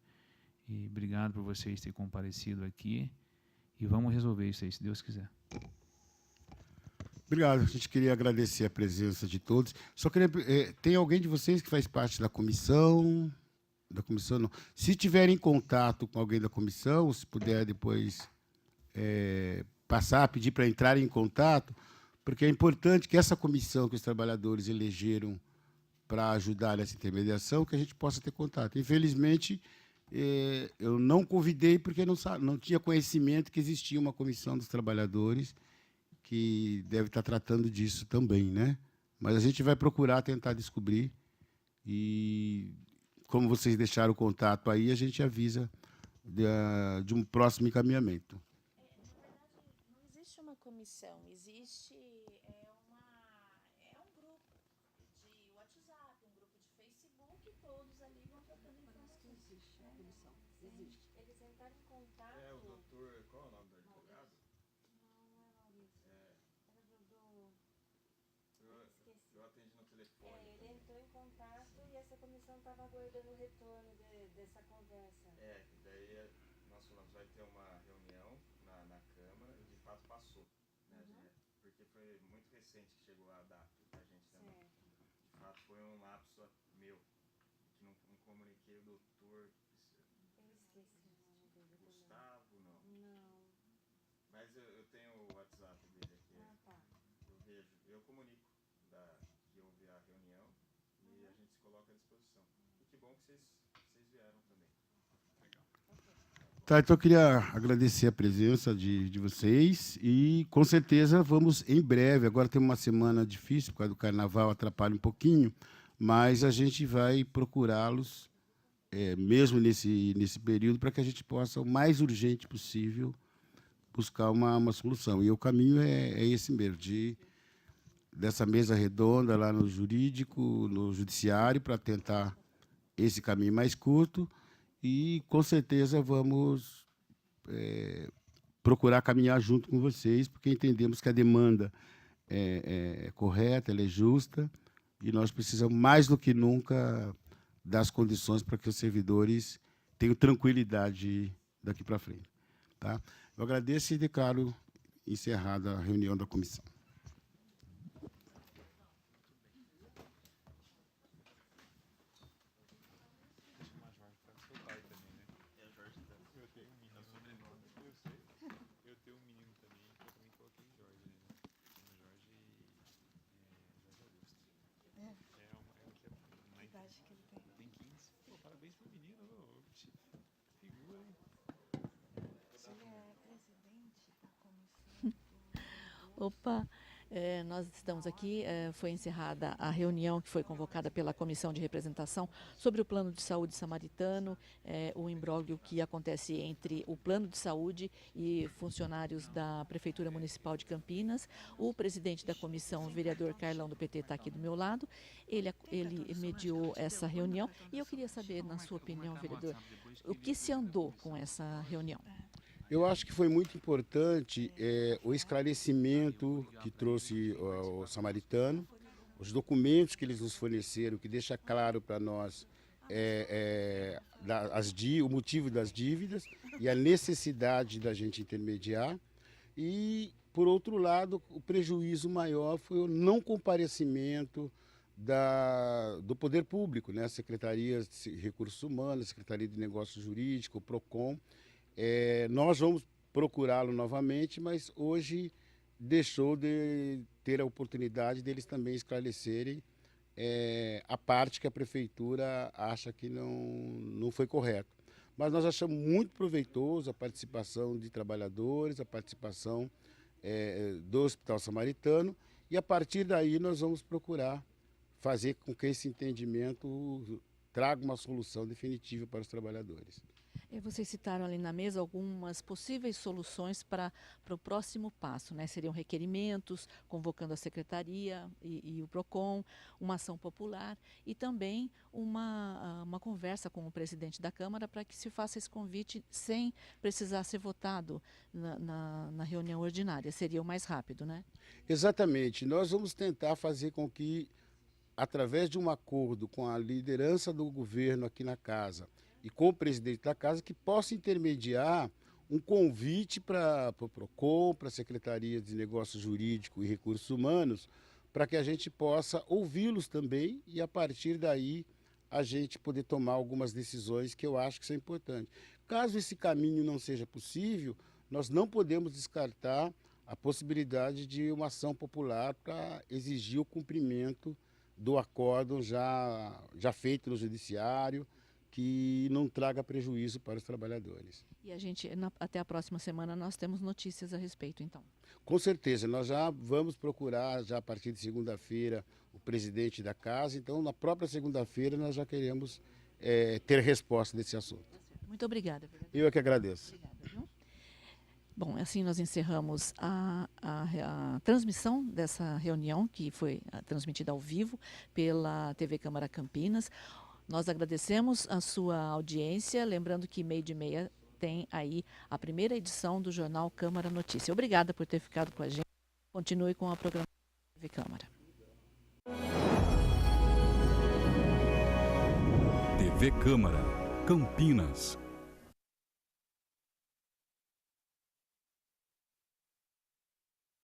e obrigado por vocês terem comparecido aqui e vamos resolver isso aí, se Deus quiser. Obrigado. A gente queria agradecer a presença de todos. Só queria... tem alguém de vocês que faz parte da comissão? Da comissão, não. Se tiverem contato com alguém da comissão, se puder depois pedir para entrar em contato, porque é importante que essa comissão que os trabalhadores elegeram para ajudar nessa intermediação, que a gente possa ter contato. Infelizmente, eu não convidei porque não tinha conhecimento que existia uma comissão dos trabalhadores que deve estar tratando disso também, né? Mas a gente vai procurar tentar descobrir e, como vocês deixaram o contato aí, a gente avisa de um próximo encaminhamento. Na verdade, não existe uma comissão, existe um grupo de WhatsApp, um grupo de Facebook, e todos ali vão trocando informações. Existe a comissão, existe. Eles entraram em contato... o doutor, qual é o nome do advogado? Eu atendi no telefone. Ele entrou em contato e essa comissão estava aguardando o retorno dessa conversa. Daí nós falamos, vai ter uma reunião na Câmara e de fato passou. Né, porque foi muito recente que chegou a data da gente também. De fato foi um lapso meu, que não comuniquei o doutor. Eu esqueci o nome dele. Gustavo, não. Não. Mas eu tenho o WhatsApp dele aqui. Ah, tá. Eu comunico que houve a reunião e a gente se coloca à disposição. E que bom que vocês vieram também. Tá, então eu queria agradecer a presença de vocês e, com certeza, vamos em breve. Agora tem uma semana difícil, por causa do carnaval, atrapalha um pouquinho, mas a gente vai procurá-los, mesmo nesse período, para que a gente possa, o mais urgente possível, buscar uma solução. E o caminho é esse mesmo, dessa mesa redonda lá no jurídico, no judiciário, para tentar esse caminho mais curto e, com certeza, vamos procurar caminhar junto com vocês, porque entendemos que a demanda é correta, ela é justa e nós precisamos, mais do que nunca, das condições para que os servidores tenham tranquilidade daqui para frente. Tá? Eu agradeço e declaro encerrada a reunião da comissão. Parabéns pro menino, figura, hein? Opa, nós estamos aqui, foi encerrada a reunião que foi convocada pela Comissão de Representação sobre o Plano de Saúde Samaritano, o imbróglio que acontece entre o Plano de Saúde e funcionários da Prefeitura Municipal de Campinas. O presidente da comissão, o vereador Carlão do PT, está aqui do meu lado. Ele mediou essa reunião e eu queria saber, na sua opinião, vereador, o que se andou com essa reunião? Eu acho que foi muito importante o esclarecimento que trouxe o Samaritano, os documentos que eles nos forneceram, que deixa claro para nós o motivo das dívidas e a necessidade da gente intermediar. E, por outro lado, o prejuízo maior foi o não comparecimento do poder público, né? Secretaria de Recursos Humanos, Secretaria de Negócios Jurídicos, o PROCON. Nós vamos procurá-lo novamente, mas hoje deixou de ter a oportunidade deles também esclarecerem a parte que a prefeitura acha que não foi correto. Mas nós achamos muito proveitoso a participação de trabalhadores, a participação do Hospital Samaritano, e a partir daí nós vamos procurar fazer com que esse entendimento traga uma solução definitiva para os trabalhadores. Vocês citaram ali na mesa algumas possíveis soluções para o próximo passo, né? Seriam requerimentos, convocando a Secretaria e o PROCON, uma ação popular e também uma conversa com o presidente da Câmara para que se faça esse convite sem precisar ser votado na reunião ordinária. Seria o mais rápido, né? Exatamente. Nós vamos tentar fazer com que, através de um acordo com a liderança do governo aqui na Casa, e com o presidente da Casa, que possa intermediar um convite para o PROCON, para a Secretaria de Negócios Jurídicos e Recursos Humanos, para que a gente possa ouvi-los também e, a partir daí, a gente poder tomar algumas decisões que eu acho que são importantes. Caso esse caminho não seja possível, nós não podemos descartar a possibilidade de uma ação popular para exigir o cumprimento do acórdão já feito no Judiciário, que não traga prejuízo para os trabalhadores. E a gente, até a próxima semana, nós temos notícias a respeito, então. Com certeza, nós já vamos procurar, já a partir de segunda-feira, o presidente da Casa. Então, na própria segunda-feira, nós já queremos ter resposta desse assunto. Muito obrigada. Eu é que agradeço. Obrigada, viu? Bom, assim nós encerramos a transmissão dessa reunião, que foi transmitida ao vivo pela TV Câmara Campinas. Nós agradecemos a sua audiência, lembrando que 12h30 tem aí a primeira edição do Jornal Câmara Notícia. Obrigada por ter ficado com a gente. Continue com a programação da TV Câmara. TV Câmara, Campinas.